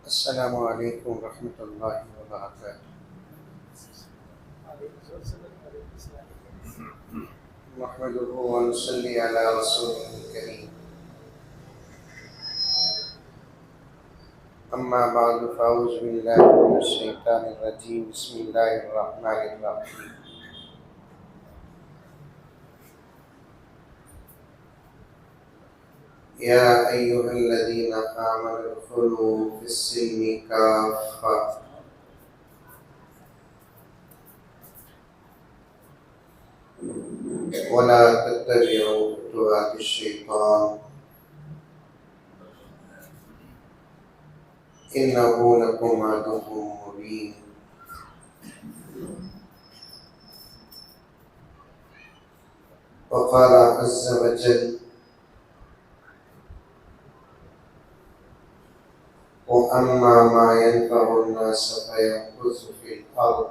अस्सलामु अलैकुम रहमतुल्लाहि व बरकातुहू। नहमदुहु व नुसल्ली अला रसूलिहिल करीम। अम्मा बअद फ़अऊज़ु बिल्लाहि मिनश शैतानिर रजीम। बिस्मिल्लाहिर रहमानिर रहीम। या अय्युहल्लज़ीना आमनु उदख़ुलू फ़िस्सिल्मि काफ़्फ़ा व ला तत्तबिउ खुतुवातिश शैतान इन्नहु लकुम अदुव्वुम मुबीन। व क़ाल अज़्ज़ व जल व अम्मा मा यनफ़अु अन्नास फ़यमकुथु फ़िल अर्ज़।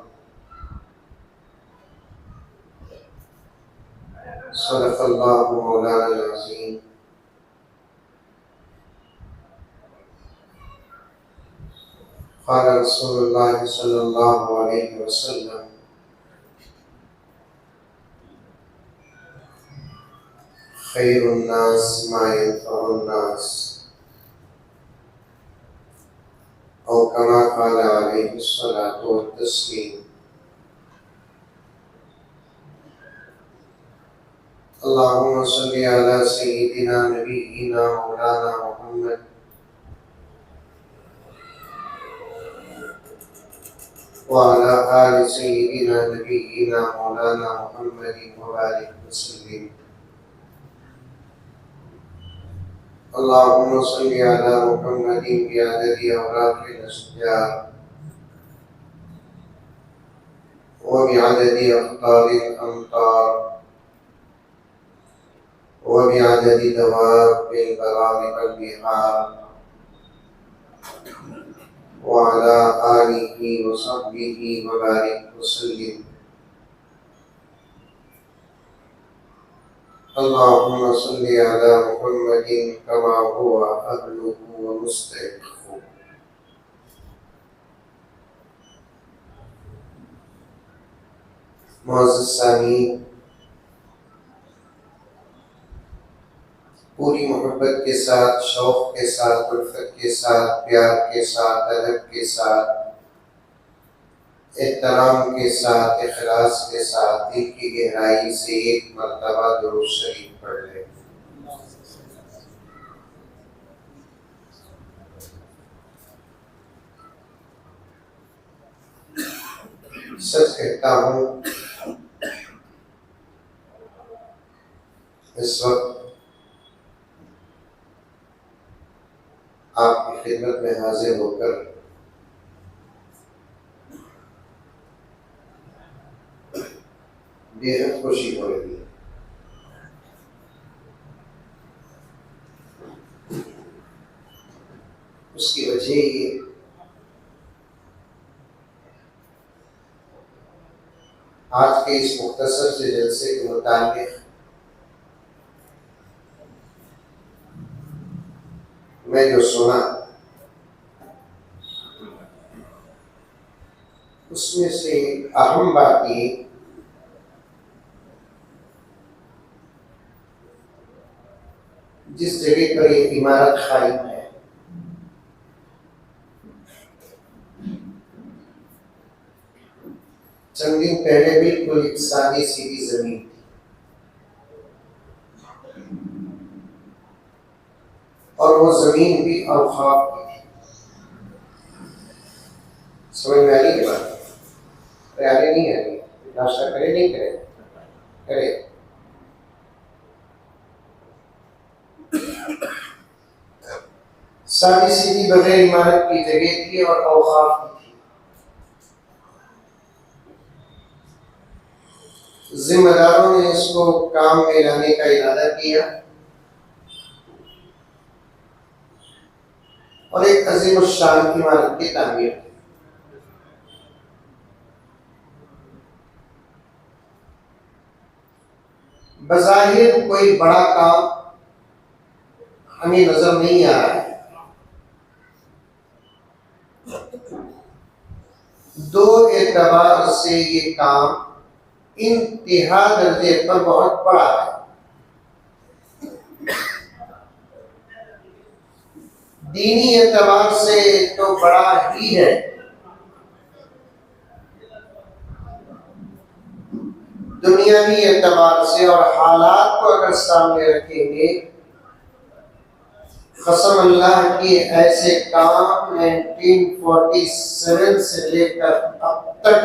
सदक़ल्लाहु मौलाना अज़ीम। क़ाल रसूलुल्लाह सल्लल्लाहु अलैहि वसल्लम खैरुन नास मा यनफ़अुन नास औ कमा क़ाल अलैहिस्सलातु वत्तस्लीम। अल्लाहुम्मा सल्लि अला सय्यिदिना नबिय्यिना मौलाना मुहम्मद व अला आलि सय्यिदिना नबिय्यिना मौलाना मुहम्मदिन व बारिक वसल्लिम। अल्लाहुम्मा सल्लि अला मुहम्मदिन बिअददि औराक़िल अश्जार व बिअददि अक़तारिल अमतार व बिअददि दवाबिल बरारि वल बिहार व अला आलिहि व सहबिहि व बारिक वसल्लिम। अल्लाहुम्मा सल्लि अला मुहम्मदिन कमा हुवा अहलुहु व मुस्तहिक़्क़ुहु। मुअज़्ज़ज़ सामीन, पूरी मोहब्बत के साथ, शौक़ के साथ, उल्फत के साथ, प्यार के साथ, अदब के साथ, एहतराम के साथ, इखलास के साथ दिल की गहराई से एक मर्तबा दुरूद शरीफ पढ़ लें। सच कहता हूँ, इस वक्त आपकी खिदमत में हाजिर होकर बेहद खुशी हो रही है। उसकी वजह ये आज के इस मुख्तसर से जलसे के मुताबिक मैं जो सुना उसमें से अहम बात ये जिस जगह पर ये इमारत कायम है चंद दिन पहले बिल्कुल एक सादी सीधी जमीन थी और वो जमीन भी औकाफ की थी। समझ में आ रही है बात? आगे नहीं आ रही? नाश्ता करे नहीं करे? करे। सादी सीधी बगैर इमारत की जगह थी और औकाफ की थी। जिम्मेदारों ने इसको काम में लाने का इरादा किया और एक अजीम शान इमारत की तामीर की। बज़ाहिर कोई बड़ा काम हमें नजर नहीं आ रहा है, दो एतबार से ये काम इंतहा दर्जे पर बहुत बड़ा है। दीनी एतबार से तो बड़ा ही है, दुनियावी एतबार से और हालात को अगर सामने रखेंगे, कसम अल्लाह की ऐसे काम 1947 से लेकर अब तक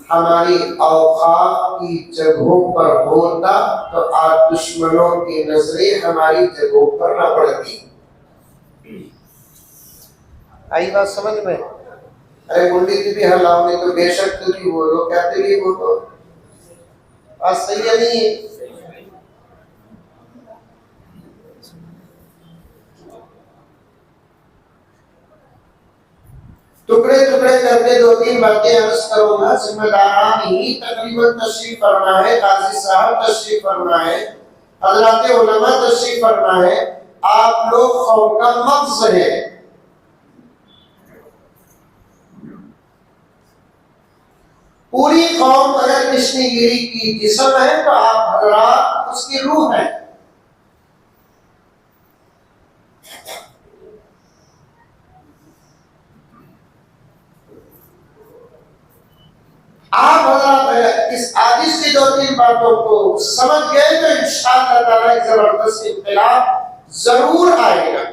हमारी औकात की जगहों पर होता तो आज दुश्मनों की नजरें हमारी जगहों पर न पड़ती। आई बात समझ में? अरे मुंडी भी हलाओ, नहीं तो बेशक तू भी बोलो, कहते भी बोलो, बात सही है नहीं? टुकड़े टुकड़े करके दो तीन बातें अर्ज करूंगा। जिम्मेदारान ही तकरीबन तशरीफ फरमा है, काजी साहब तशरीफ फरमा है, हजरात उलमा तशरीफ फरमा है। आप लोग कौम का मक्स है। पूरी कौम अगर कृष्णगिरी की जिस्म है तो आप हजरात उसकी रूह है। आप हजरात इस आदिश की दो तीन बातों को समझ गए तो इंशाअल्लाह ताला एक जबरदस्त इख्तिलाफ जरूर आएगा।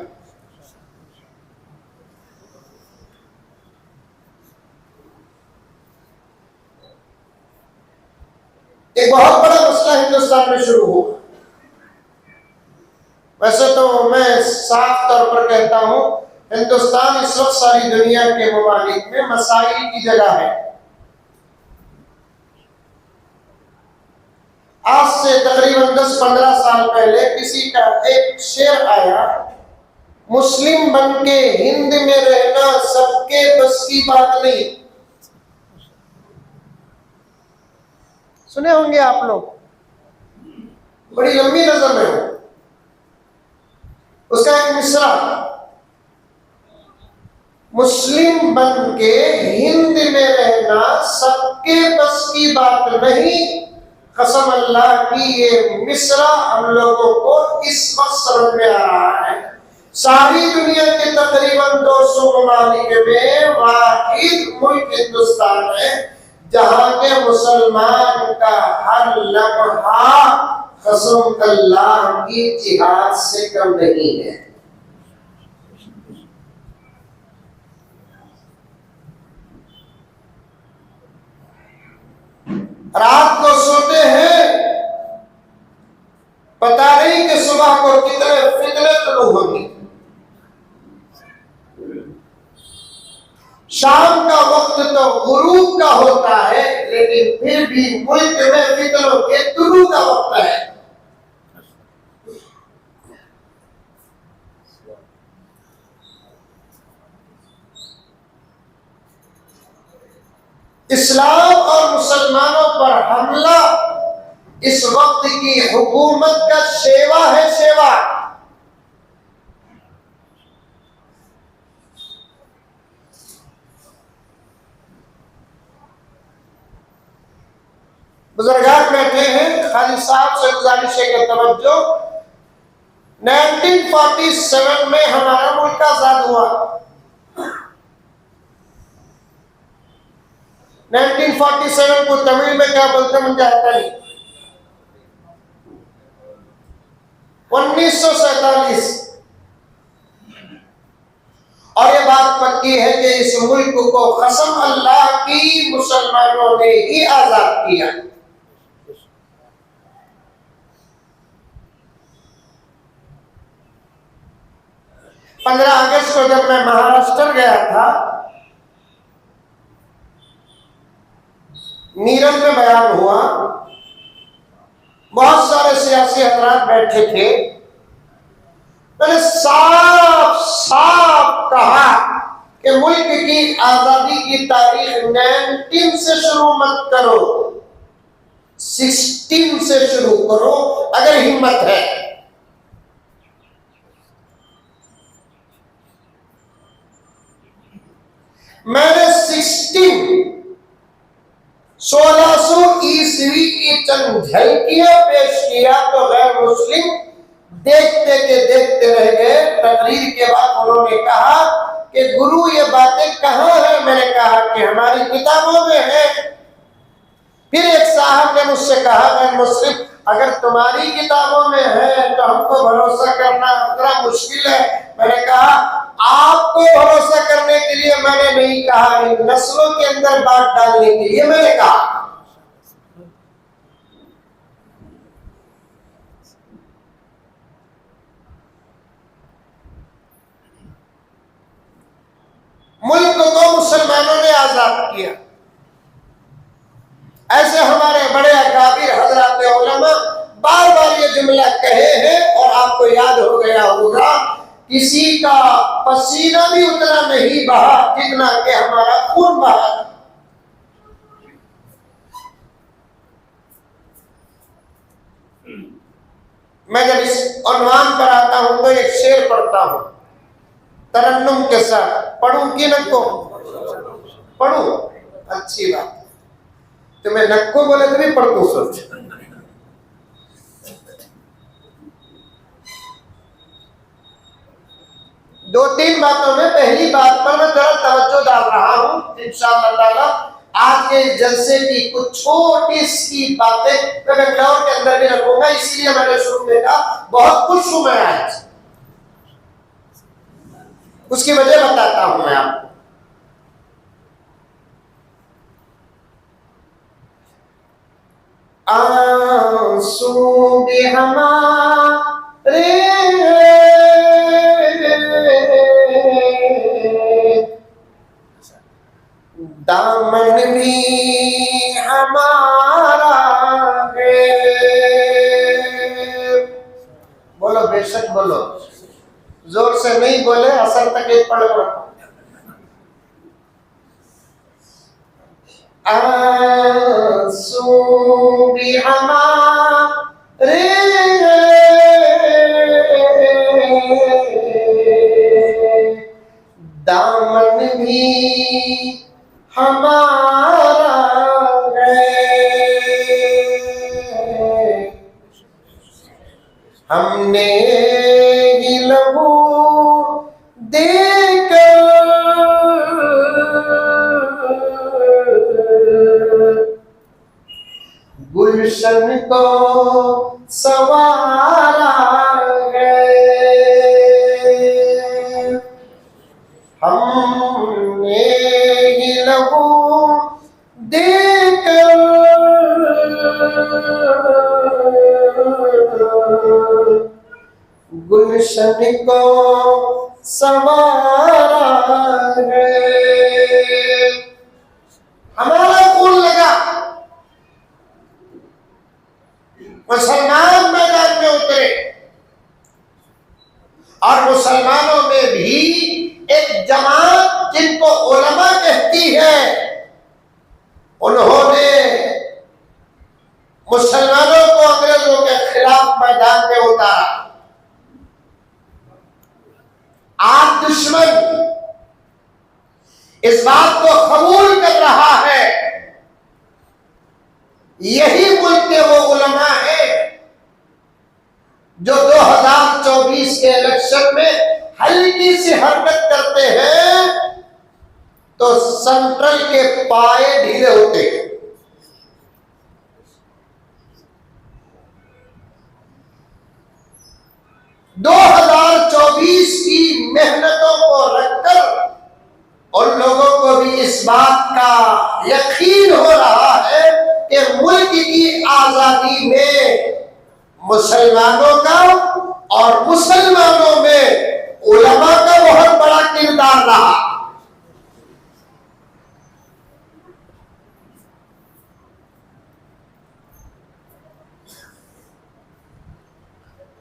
एक बहुत बड़ा मसला हिंदुस्तान में शुरू हुआ। वैसे तो मैं साफ तौर पर कहता हूं, हिंदुस्तान इस वक्त सारी दुनिया के ममालिक में मसाइल की जगह है। आज से तकरीबन 10-15 साल पहले किसी का एक शेर आया, मुस्लिम बन के हिंद में रहना सबके बस की बात नहीं। सुने होंगे आप लोग, बड़ी लंबी नजर में हो। उसका एक मिसरा, मुस्लिम बन के हिंद में रहना सबके बस की बात नहीं। कसम अल्लाह की ये मिसरा हम लोगों को इस वक्त समझ में आ रहा है। सारी दुनिया के तकरीबन 200 ममालिक में वाहिद मुल्क हिंदुस्तान है जहां के मुसलमान का हर लम्हा कसम अल्लाह की जिहाद से कम नहीं है। रात को सोते हैं, पता नहीं कि सुबह को कितने फितने तुलू होंगी। शाम का वक्त तो गुरूब का होता है, लेकिन फिर भी मुल्क में फितनों के तुलू का वक्त है। इस्लाम और मुसलमानों पर हमला इस वक्त की हुकूमत का सेवा है, सेवा। बुजुर्गान बैठे हैं, खाली साहब से गुजारिश है तवज्जो। 1947 में हमारा मुल्क आजाद हुआ। 1947 को तमिल में क्या बोलते मुझे आता नहीं। 1947 और ये बात पक्की है कि इस मुल्क को कसम अल्लाह की मुसलमानों ने ही आजाद किया। पंद्रह अगस्त को जब मैं महाराष्ट्र गया था, मीरठ में बयान हुआ, बहुत सारे सियासी हजरात बैठे थे। मैंने साफ साफ कहा कि मुल्क की आजादी की तारीख 19 से शुरू मत करो, 16 से शुरू करो अगर हिम्मत है। मैंने 1600 ईस्वी की चंद झलकियां पेश किया तो गैर मुस्लिम देखते के देखते रह गए। तकरीर के बाद उन्होंने कहा कि गुरु ये बातें कहाँ है? मैंने कहा कि हमारी किताबों में है। फिर एक साहब ने मुझसे कहा, गैर मुस्लिम अगर तुम्हारी किताबों में है तो हमको भरोसा करना थोड़ा मुश्किल है। मैंने कहा आपको भरोसा करने के लिए मैंने नहीं कहा, इन नस्लों के अंदर बात डालने के लिए मैंने कहा। मुल्क को मुसलमानों ने आजाद किया। ऐसे हमारे बड़े अकाबिर हजरात उलमा बार बार ये जुमला कहे हैं और आपको याद हो गया होगा, किसी का पसीना भी उतना नहीं बहा जितना कि हमारा खून बहा। मैं जब इस उन्वान पर आता हूं तो एक शेर पढ़ता हूं तरन्नुम के साथ। पढ़ूं कि नक्को? पढ़ूं? अच्छी बात। तो मैं नक्को बोले तो भी पढ़ दो। सोच दो तीन बातों में पहली बात पर मैं जरा तवज्जो डाल रहा हूं। इंशाअल्लाह ताला आज के जलसे की कुछ छोटी सी बातें मैं बेंगलौर के अंदर भी रखूंगा, इसीलिए मैंने शुरू में कहा बहुत खुश हूं मैं आज। उसकी वजह बताता हूं मैं आपको। आंसू भी हमारे दामन भी हमारा है। बोलो बेशक बोलो, जोर से नहीं बोले असर तक एक पढ़ रहा। आंसू भी हमारे दामन भी हमारा है। हमने ही लहू देकर गुलशन को संवारा है। हमने ही लहू देकर गुलशन को संवारा है। हमारा खून लगा, मुसलमान मैदान में उतरे और मुसलमानों में भी एक जमात जिनको उलमा कहती है, उन्होंने मुसलमानों को अंग्रेजों के खिलाफ मैदान में उतारा। आज दुश्मन इस बात को कबूल कर रहा है, यही मुल्क के वो उलमा है जो 2024 के इलेक्शन में हल्की सी हरकत करते हैं तो सेंट्रल के पाए ढीले होते हैं। दो 2024 की मेहनतों को रखकर उन लोगों को भी इस बात का यकीन हो रहा है कि मुल्क की आजादी में मुसलमानों का और मुसलमानों में उलमा का बहुत बड़ा किरदार रहा।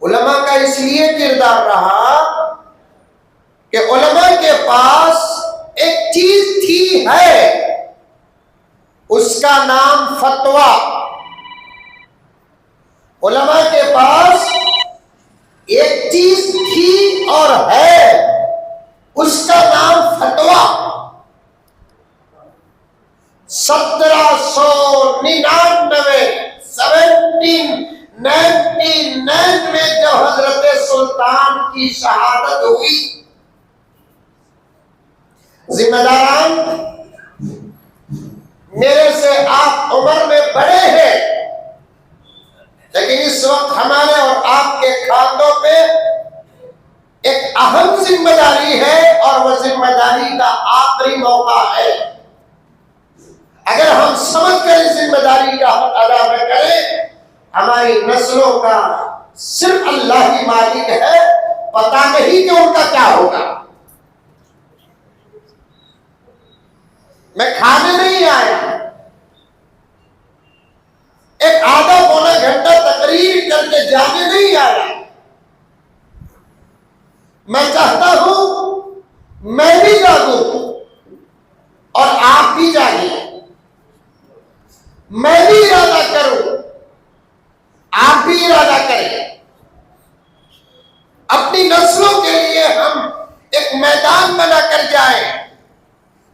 उलमा का इसलिए किरदार रहा कि उलमा के पास एक चीज थी है, उसका नाम फतवा। उलमा के पास एक चीज थी और है, उसका नाम फतवा। 1799 1799 में जब हजरत सुल्तान की शहादत हुई, जिम्मेदारान मेरे से आप उम्र में बड़े हैं, लेकिन इस वक्त हमारे और आपके खानों पे एक अहम जिम्मेदारी है और वह जिम्मेदारी का आखिरी मौका है। अगर हम समझ कर इस जिम्मेदारी का हक अदा न करें, हमारी नस्लों का सिर्फ अल्लाह ही मालिक है, पता नहीं कि उनका क्या होगा। मैं खाने नहीं आया, एक आधा पौना घंटा तकरीर करके जाने नहीं आया। मैं चाहता हूं मैं भी जागूं और आप भी जागिए। मैं भी इरादा करूं, आप भी इरादा करें। अपनी नस्लों के लिए हम एक मैदान बनाकर जाएं,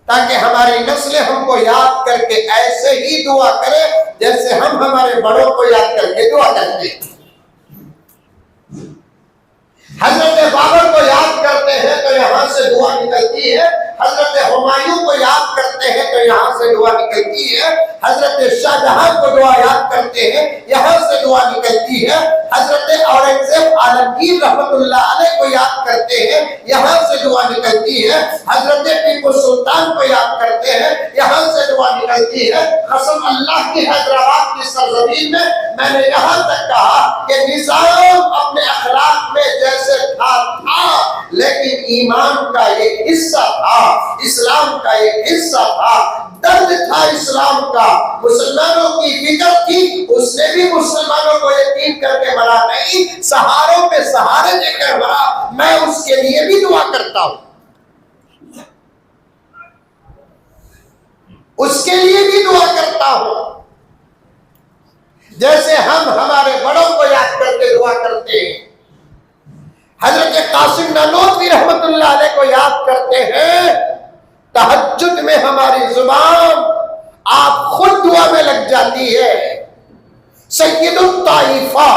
ताकि हमारी नस्लें हमको याद करके ऐसे ही दुआ करें जैसे हम हमारे बड़ों को याद करके दुआ करते हैं। हजरत बाबर को याद करते हैं तो यहां से दुआ निकलती है, हजरत हुमायूं को याद करते हैं तो यहां से दुआ निकलती है, हजरत शाहजहां को दुआ याद करते हैं यहां से दुआ निकलती है, हजरत औरंगजेब आलमगीर रहमतुल्लाह अलैह को याद करते हैं यहां से दुआ निकलती है, हजरत टीपू सुल्तान को याद करते हैं यहां से दुआ निकलती है। कसम अल्लाह की, हैदराबाद की सरजमीन में मैंने यहां तक कहा कि निजाम अपने अखलाक में जैसे था, लेकिन ईमान का एक हिस्सा था, इस्लाम का एक हिस्सा था, दर्द था इस्लाम का, मुसलमानों की फिक्र थी, उसने भी मुसलमानों को यकीन करके मरा नहीं, सहारों पे सहारे देकर मरा। मैं उसके लिए भी दुआ करता हूं, उसके लिए भी दुआ करता हूं, जैसे हम हमारे बड़ों को याद करके दुआ करते हैं। हजरत कासिम नानोतवी रहमतुल्लाह अलैह को याद करते हैं, तहज्जुद में हमारी जुबान आप खुद दुआ में लग जाती है। सैयदुत ताइफा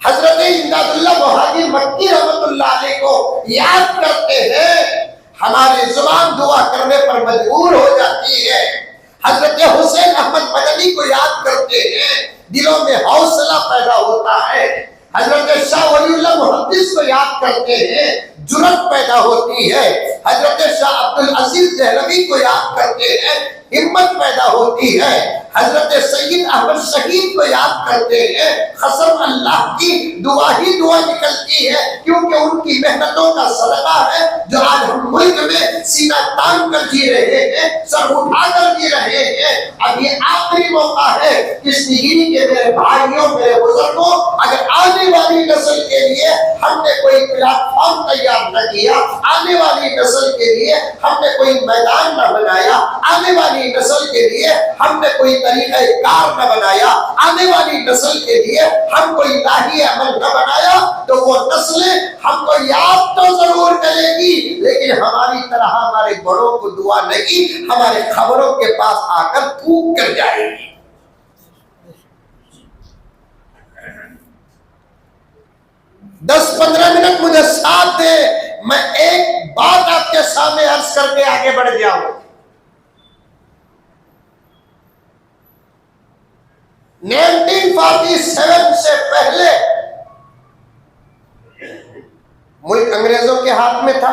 हजरत इमदादुल्लाह मुहाजिर मक्की रहमतुल्लाह अलैह को याद करते हैं, हमारी जुबान दुआ करने पर मजबूर हो जाती है। हजरत हुसैन अहमद मदनी को याद करते हैं, दिलों में हौसला पैदा होता है। हजरत शाह वलीउल्लाह मुहद्दिस को याद करते हैं, जुर्रत पैदा होती है। हजरत शाह अब्दुल अजीज देहलवी को याद करते हैं, हिम्मत पैदा होती है। हजरत सैयद अहमद शहीद को याद करते हैं, कसम अल्लाह की दुआ ही दुआ निकलती है, क्योंकि उनकी मेहनतों का सदका है जो आज हम मुल्क में सीना तान कर जी रहे हैं, सर उठा कर जी रहे हैं। अब ये आखिरी मौका है किश्तीगिरी के मेरे भाइयों, मेरे बुजुर्गों, अगर आने वाली नस्ल के लिए हमने कोई प्लेटफॉर्म तैयार न किया, आने वाली नस्ल के लिए हमने कोई मैदान न बनाया, आने वाली नस्ल के लिए हमने कोई तरीका कार न बनाया, आने वाली नस्ल के लिए हम कोई इलाही अमल न बनाया, तो वो नस्लें हमको याद तो जरूर करेगी, लेकिन हमारी तरह हमारे बड़ों को दुआ नहीं, हमारे खबरों के पास आकर थूक कर जाएगी। 10-15 मिनट मुझे साथ दे, मैं एक बात आपके सामने अर्ज करके आगे बढ़ जाऊं। 1947 से पहले मुल्क अंग्रेजों के हाथ में था।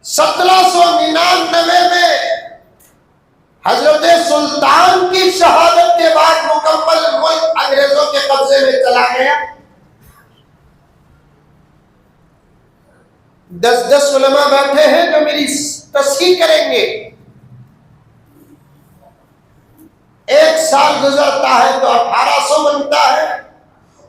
1799 में हजरत सुल्तान की शहादत के बाद मुकम्मल मुल्क अंग्रेजों के कब्जे में चला गया। 10-10 उलमा बैठे हैं जो मेरी तस्हीह करेंगे। एक साल गुजरता है तो 1800 बनता है,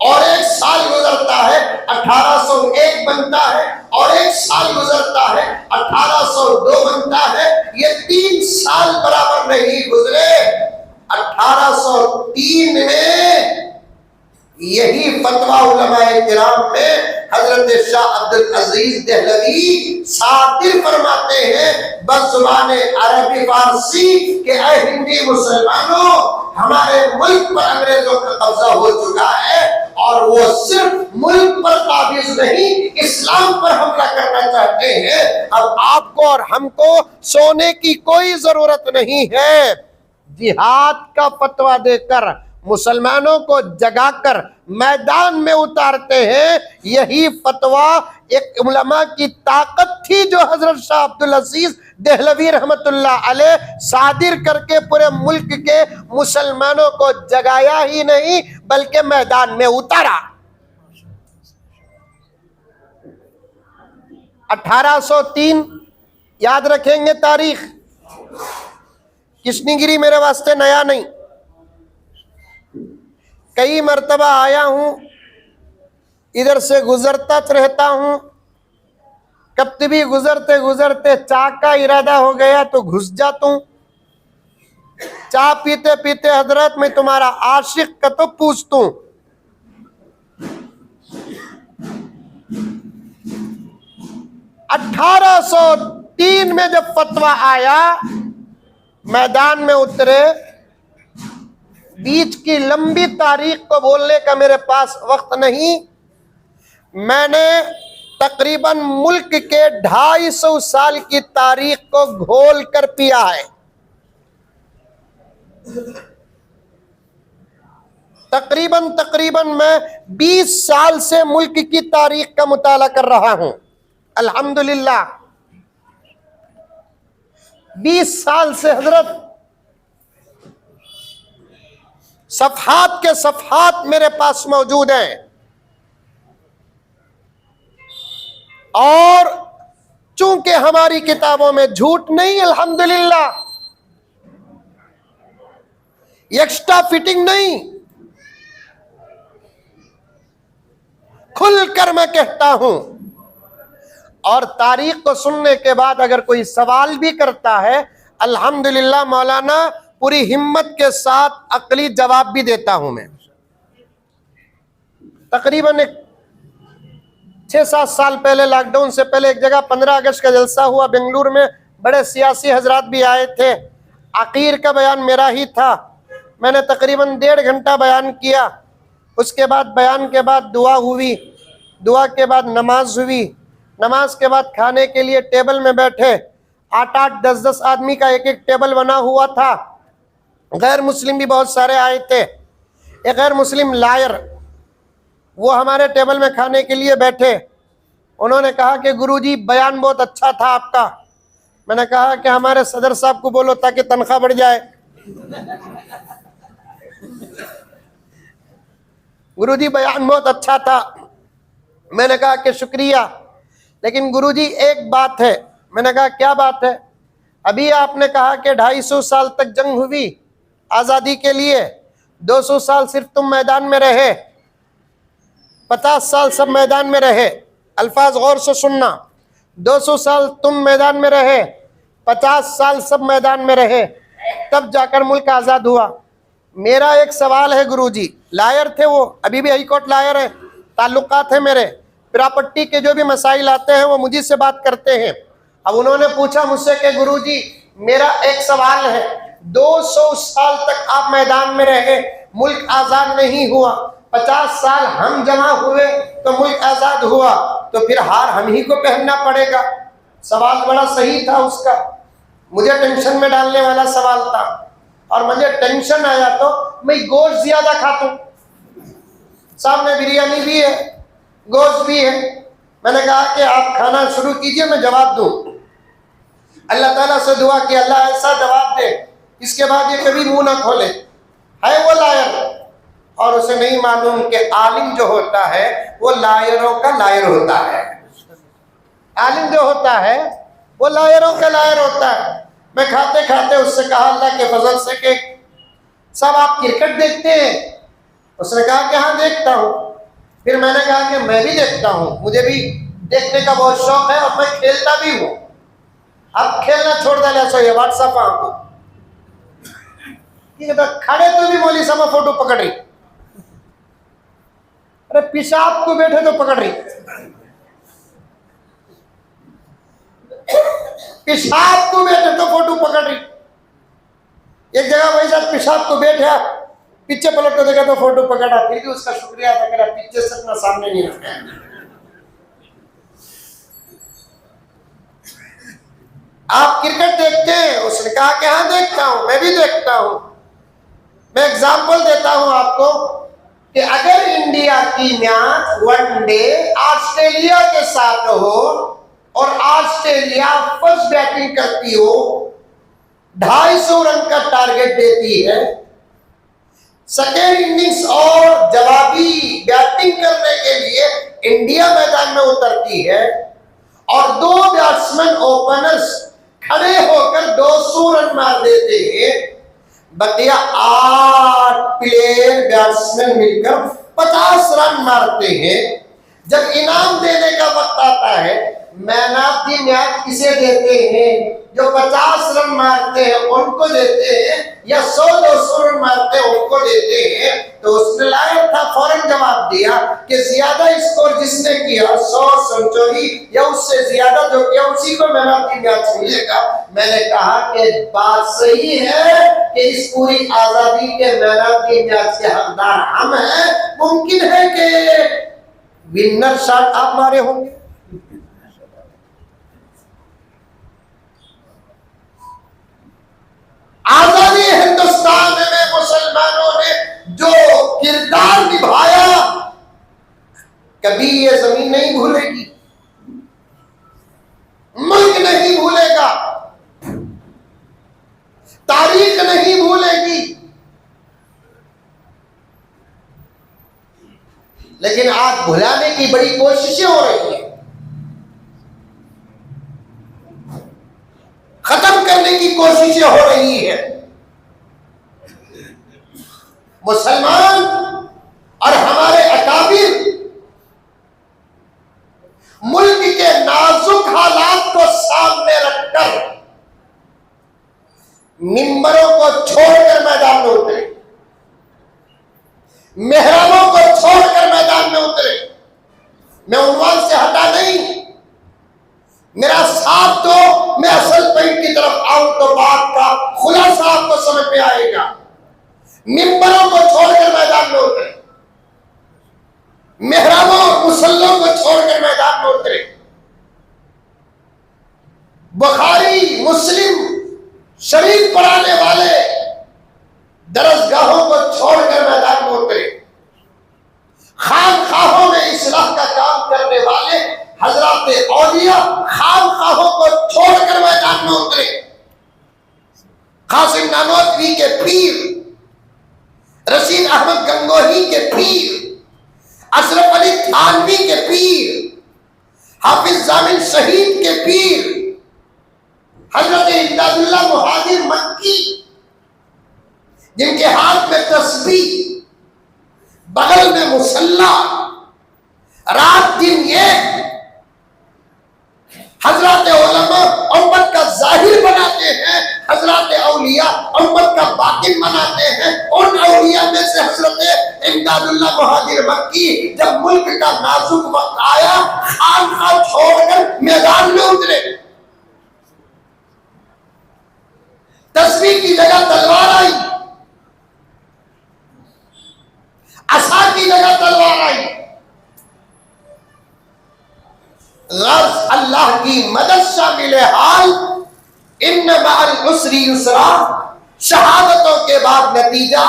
और एक साल गुजरता है 1801 बनता है, और एक साल गुजरता है 1802 बनता है। ये 3 साल बराबर नहीं गुजरे। 1803 में यही फतवा उलमाए किराम में हजरत शाह अब्दुल अजीज देहलवी सातिर फरमाते हैं बज़ुबान अरबी फारसी के ऐ हिंदी मुसलमानों, हमारे मुल्क पर अंग्रेजों का कब्जा हो चुका है और वो सिर्फ मुल्क पर काबिज नहीं, इस्लाम पर हमला करना चाहते हैं। अब आपको और हमको सोने की कोई जरूरत नहीं है। जिहाद का फतवा देकर मुसलमानों को जगाकर मैदान में उतारते हैं। यही फतवा एक उलमा की ताकत थी जो हजरत शाह अब्दुल अजीज देहलवी रहमतुल्लाह अलैह सादिर करके पूरे मुल्क के मुसलमानों को जगाया ही नहीं बल्कि मैदान में उतारा। 1803 याद रखेंगे तारीख। कृष्णगिरी मेरे वास्ते नया नहीं, कई मर्तबा आया हूं, इधर से गुजरता रहता हूं। कभी भी गुजरते गुजरते चाय का इरादा हो गया तो घुस जाता हूं। चाय पीते पीते हजरत मैं तुम्हारा आशिक का तो पूछता हूं। 1803 में जब फतवा आया, मैदान में उतरे। बीच की लंबी तारीख को बोलने का मेरे पास वक्त नहीं। मैंने तकरीबन मुल्क के 250 साल की तारीख को घोल कर पिया है। तकरीबन मैं 20 साल से मुल्क की तारीख का मुताला कर रहा हूं। अल्हम्दुलिल्लाह 20 साल से हजरत सफ़हात के सफ़हात मेरे पास मौजूद हैं। और चूंकि हमारी किताबों में झूठ नहीं, अल्हम्दुलिल्लाह, एक्स्ट्रा फिटिंग नहीं, खुलकर मैं कहता हूं। और तारीख को सुनने के बाद अगर कोई सवाल भी करता है, अल्हम्दुलिल्लाह मौलाना पूरी हिम्मत के साथ अकली जवाब भी देता हूं। मैं तकरीबन 6-7 साल पहले, लॉकडाउन से पहले, एक जगह 15 अगस्त का जलसा हुआ बेंगलुरु में। बड़े सियासी हजरात भी आए थे। आखिर का बयान मेरा ही था। मैंने तकरीबन 1.5 घंटा बयान किया। उसके बाद बयान के बाद दुआ हुई, दुआ के बाद नमाज हुई, नमाज के बाद खाने के लिए टेबल में बैठे। 8-8, 10-10 आदमी का एक एक टेबल बना हुआ था। गैर मुस्लिम भी बहुत सारे आए थे। एक गैर मुस्लिम लायर, वो हमारे टेबल में खाने के लिए बैठे। उन्होंने कहा कि गुरुजी बयान बहुत अच्छा था आपका। मैंने कहा कि हमारे सदर साहब को बोलो ताकि तनख्वाह बढ़ जाए। गुरुजी बयान बहुत अच्छा था। मैंने कहा कि शुक्रिया, लेकिन गुरुजी एक बात है। मैंने कहा क्या बात है? अभी आपने कहा कि 250 साल तक जंग हुई आज़ादी के लिए, 200 साल सिर्फ तुम मैदान में रहे, 50 साल सब मैदान में रहे। अल्फाज गौर से सुनना, 200 साल तुम मैदान में रहे, 50 साल सब मैदान में रहे, तब जाकर मुल्क आज़ाद हुआ। मेरा एक सवाल है गुरुजी, लायर थे वो, अभी भी हाई कोर्ट लायर है, ताल्लुकात है मेरे, प्रॉपर्टी के जो भी मसाइल आते हैं वो मुझे से बात करते हैं। अब उन्होंने पूछा मुझसे कि गुरुजी मेरा एक सवाल है, 200 साल तक आप मैदान में रहे, मुल्क आज़ाद नहीं हुआ, 50 साल हम जमा हुए तो मुल्क आज़ाद हुआ, तो फिर हार हम ही को पहनना पड़ेगा। सवाल बड़ा सही था उसका, मुझे टेंशन में डालने वाला सवाल था। और मुझे टेंशन आया तो मैं गोश्त ज्यादा खाता हूँ, सामने बिरयानी भी है, गोश्त भी है। मैंने कहा कि आप खाना शुरू कीजिए, मैं जवाब दूँ। अल्लाह ताला से दुआ कि अल्लाह ऐसा जवाब दे इसके बाद ये कभी मुंह ना खोले। है वो लायर, और उसे नहीं मालूम कि आलिम जो होता है वो लायरों का लायर होता है। आलिम जो होता है वो लायरों का लायर होता है। मैं खाते खाते उससे कहा अल्लाह के फजल से कि सब आप क्रिकेट देखते हैं? उसने कहा कि हाँ देखता हूँ। फिर मैंने कहा कि मैं भी देखता हूँ, मुझे भी देखने का बहुत शौक है और मैं खेलता भी हूँ। अब खेलना छोड़ डाला सो ये व्हाट्सएप आपको तो खड़े तो भी मौली sama फोटो पकड़ रही। अरे पेशाब को बैठे तो पकड़ रही, पेशाब को बैठे तो फोटो पकड़ रही। एक जगह वही साथ पेशाब को बैठा, पीछे पलट कर देखा तो फोटो पकड़ा, फिर भी उसका शुक्रिया अदा करा, पीछे से अपना सामने नहीं रखा। आप क्रिकेट देखते हैं? उसने कहा कि हाँ देखता हूं, मैं भी देखता हूं। मैं एग्जाम्पल देता हूं आपको कि अगर इंडिया की मैच वनडे ऑस्ट्रेलिया के साथ हो और ऑस्ट्रेलिया फर्स्ट बैटिंग करती हो, 250 रन का टारगेट देती है, सेकेंड इनिंग्स और जवाबी बैटिंग करने के लिए इंडिया मैदान में उतरती है और 2 बैट्समैन ओपनर्स खड़े होकर 200 रन मार देते हैं, बतिया 8 प्लेयर बैट्समैन मिलकर 50 रन मारते हैं। जब इनाम देने का वक्त आता है, मैन ऑफ द मैच किसे देते हैं? जो 50 रन मारते हैं उनको देते हैं, या 100-200 रन मारते हैं उनको देते हैं। तो उसने लायक था फौरन जवाब दिया कि ज्यादा स्कोर जिसने किया 100 सेंचुरी या उससे ज्यादा जो किया उसी को मैन ऑफ द मैच मिलेगा। मैंने कहा कि बात सही है कि इस पूरी आजादी के मैन ऑफ द मैच के हकदार हम हैं। मुमकिन है कि विनर शॉट आप मारे होंगे, आजादी हिंदुस्तान में मुसलमानों ने जो किरदार निभाया, कभी ये जमीन नहीं भूलेगी, मुल्क नहीं भूलेगा, तारीख नहीं भूलेगी। लेकिन आज भुलाने की बड़ी कोशिशें हो रही है, खत्म करने की कोशिशें हो रही है। मुसलमान और हमारे अकाबिर मुल्क के नाजुक हालात को सामने रखकर मिंबरों को छोड़कर मैदान में उतरे, मेहराबों को छोड़कर मैदान में उतरे। मैं उन्वान से हटा नहीं, मेरा साथ तो मैं असल पॉइंट की तरफ आऊं तो बात का खुलासा आपको समझ में आएगा। मिंबरों को छोड़कर मैदान में उतरे, मेहराबों और मुसल्लों को छोड़कर मैदान में उतरे, बुखारी मुस्लिम शरीफ पढ़ाने वाले दरसगाहों को छोड़कर मैदान में उतरे, खानखाहों में इस्लाह का काम करने वाले हजरत औलिया खानखाहों को छोड़कर मैदान में उतरे। कासिम नानोतवी के पीर, रशीद अहमद गंगोही के पीर, अशरफ अली थानवी के पीर, हाफिज जामिल शहीद के पीर, हजरत इमदादुल्लाह मुहाजिर मक्की, जिनके हाथ में तस्बीह, बगल में मुसल्ला, रात दिन ये हजरत उलमा उम्मत का जाहिर बनाते हैं, हजरत औलिया उम्मत का बातिन बनाते हैं। उन औलिया में से हजरत इमदादुल्लाह मुहाजिर मक्की जब मुल्क का नाजुक वक्त आया, खानका छोड़कर मैदान में उतरे। तस्बीह की जगह तलवार आई, असा की जगह तलवार आई। गर्ज अल्लाह की मदद शामिल हाल, इन्न मअल उसरी युसरा, शहादतों के बाद नतीजा,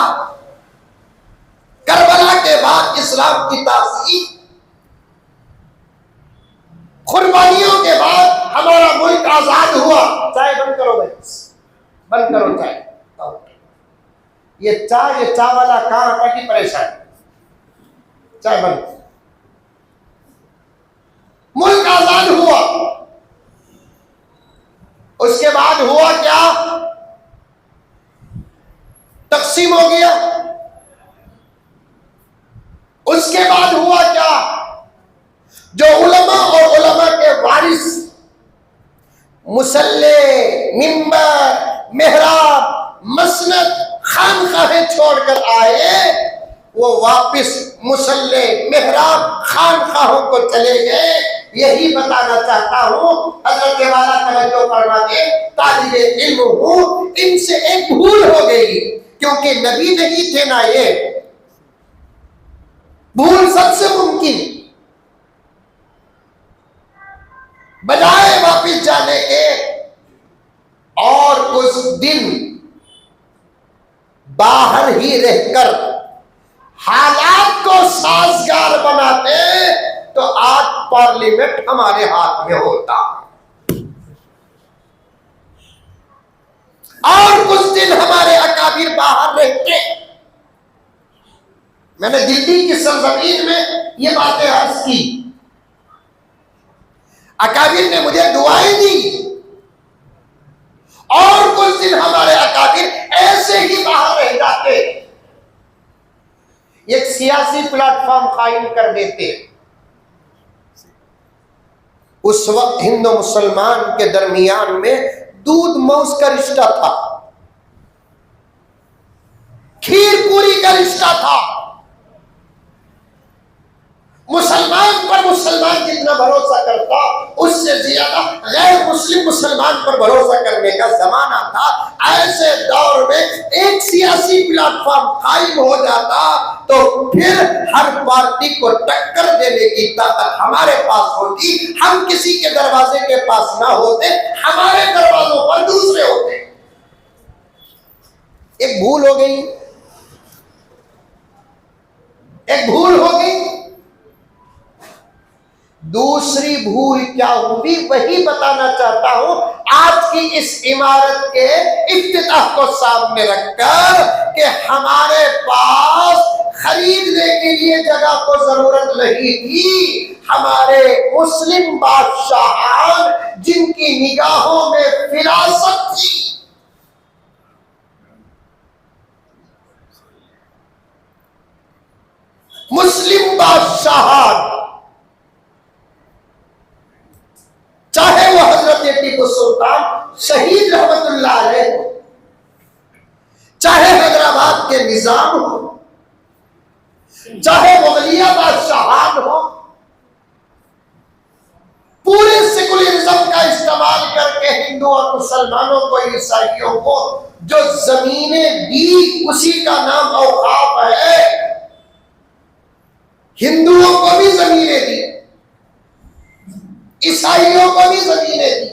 करबला के बाद इस्लाम की तासीर, कुर्बानियों के बाद हमारा मुल्क आजाद हुआ। चाय बंद करो भाई, बंद करो चाय। ये चाय वाला कहां आता की परेशान, चाय बंद। मुल्क आजाद हुआ, उसके बाद हुआ क्या? तकसीम हो गया। उसके बाद हुआ क्या? जो उलमा और उलमा के वारिस मुसल्ले, मिंबर, मेहराब, मसनद, खानकाहें छोड़कर आए, वो वापिस मुसल्ले मेहराब खानकाहों को चले गए। यही बताना चाहता हूँ, हजरत वाला तवज्जो फरमाते, तालिबे इल्म हूँ, इनसे एक भूल हो गई, क्योंकि नबी नहीं थे ना ये। भूल सबसे मुमकिन, बजाय वापिस जाने के और उस दिन बाहर ही रहकर हालात को साजगार बनाते तो आज पार्लियामेंट हमारे हाथ में होता। और कुछ दिन हमारे अकाबिर बाहर रहते। मैंने दिल्ली की सरजमीन में ये बातें अर्ज की, अकाबिर ने मुझे दुआएं दी, और कुछ दिन हमारे अकाबिर ऐसे ही बाहर रह जाते, एक सियासी प्लेटफॉर्म कायम कर देते। उस वक्त हिंदू मुसलमान के दरमियान में दूध मौस का रिश्ता था, खीर पूरी का रिश्ता था। मुसलमान पर मुसलमान जितना भरोसा करता, उससे ज्यादा गैर मुस्लिम मुसलमान पर भरोसा करने का जमाना था। ऐसे दौर में एक सियासी प्लेटफॉर्म कायम हो जाता तो फिर हर पार्टी को टक्कर देने की ताकत हमारे पास होती। हम किसी के दरवाजे के पास ना होते, हमारे दरवाजों पर दूसरे होते। एक भूल हो गई, एक भूल हो गई। दूसरी भूल क्या हुई वही बताना चाहता हूं। आज की इस इमारत के इफ्तिताह को सामने रखकर कि हमारे पास खरीदने के लिए जगह को जरूरत नहीं थी। हमारे मुस्लिम बादशाह जिनकी निगाहों में फिरासत थी, मुस्लिम बादशाह, चाहे वो हजरत टीपू सुल्तान शहीद रहमतुल्लाह अलैह हो, चाहे हैदराबाद के निजाम हो, चाहे मुगलिया बादशाहान हो, पूरे सेकुलरिज्म का इस्तेमाल करके हिंदू और मुसलमानों को, ईसाइयों को जो जमीनें दी उसी का नाम औकाफ है। हिंदुओं को भी जमीनें दी, ईसाइयों को भी जमीनें दी,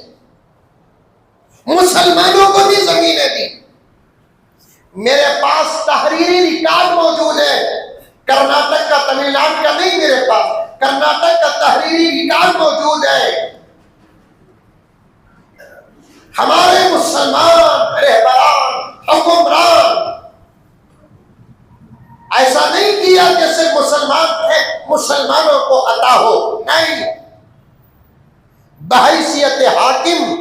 मुसलमानों को भी जमीनें दी। मेरे पास तहरीरी रिकॉर्ड मौजूद है, कर्नाटक का, तमिलनाडु का नहीं, मेरे पास कर्नाटक का तहरीरी रिकॉर्ड मौजूद है। हमारे मुसलमान रहबरान, हुक्मरान ऐसा नहीं किया कि सिर्फ मुसलमान थे, मुसलमानों को अता हो, नहीं। बहैसियत हाकिम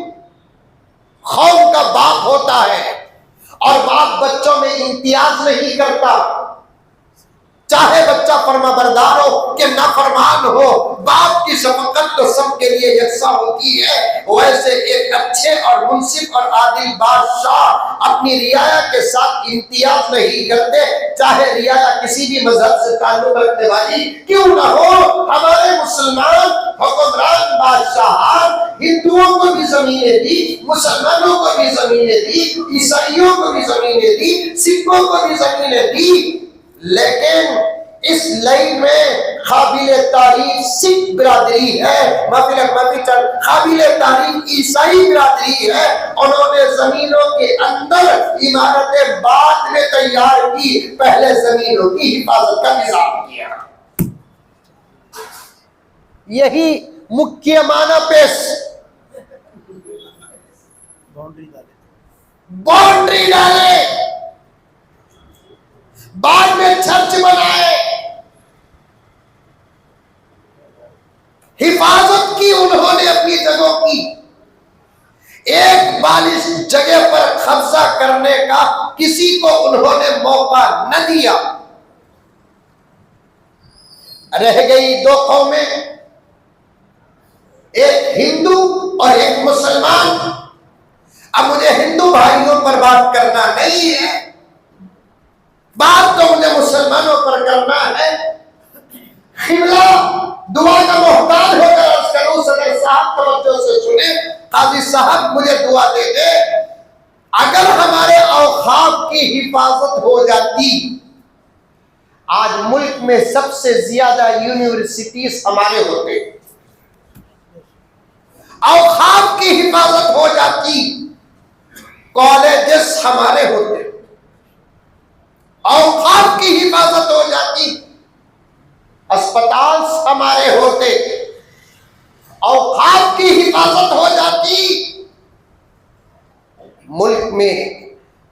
कौम का बाप होता है और बाप बच्चों में इम्तियाज नहीं करता। चाहे बच्चा फरमाबरदार हो कि नाफरमान हो, बाप की शफकत तो सबके लिए यकसा होती है। वैसे एक अच्छे और मुंसिफ और आदिल बादशाह अपनी रियाया के साथ इम्तियाज नहीं करते, चाहे रियाया किसी भी मजहब से ताल्लुक रखने वाली क्यों ना हो। हमारे मुसलमान हुक्मरान बादशाह हिंदुओं को भी जमीनें दी, मुसलमानों को भी जमीनें दी, ईसाइयों को भी जमीनें दी, सिखों को भी जमीनें दी। लेकिन इस लाइन में काबिल तारीफ सिख बिरादरी है, काबिल तारीफ ईसाई बिरादरी है। उन्होंने जमीनों के अंदर इमारतें बाद में तैयार की, पहले जमीनों की हिफाजत का निजाम किया। यही मुख्य माना पेश, बाउंड्री डाले, बाद में चर्च बनाए, हिफाजत की उन्होंने अपनी जगहों की। एक बालिश जगह पर कब्जा करने का किसी को उन्होंने मौका न दिया। रह गई दो कौमें, एक हिंदू और एक मुसलमान। अब मुझे हिंदू भाइयों पर बात करना नहीं है, बात तो मुझे मुसलमानों पर करना है। खिबला दुआ का मोहताज होकर अर्ज करूं, सदर साहब तवज्जो से सुने, काजी साहब मुझे दुआ दे दे। अगर हमारे औखाफ की हिफाजत हो जाती, आज मुल्क में सबसे ज्यादा यूनिवर्सिटीज हमारे होते, औखाफ की हिफाजत हो जाती, कॉलेजेस हमारे होते, औखाफ की हिफाजत हो जाती, अस्पताल हमारे होते, औखाफ की हिफाजत हो जाती, मुल्क में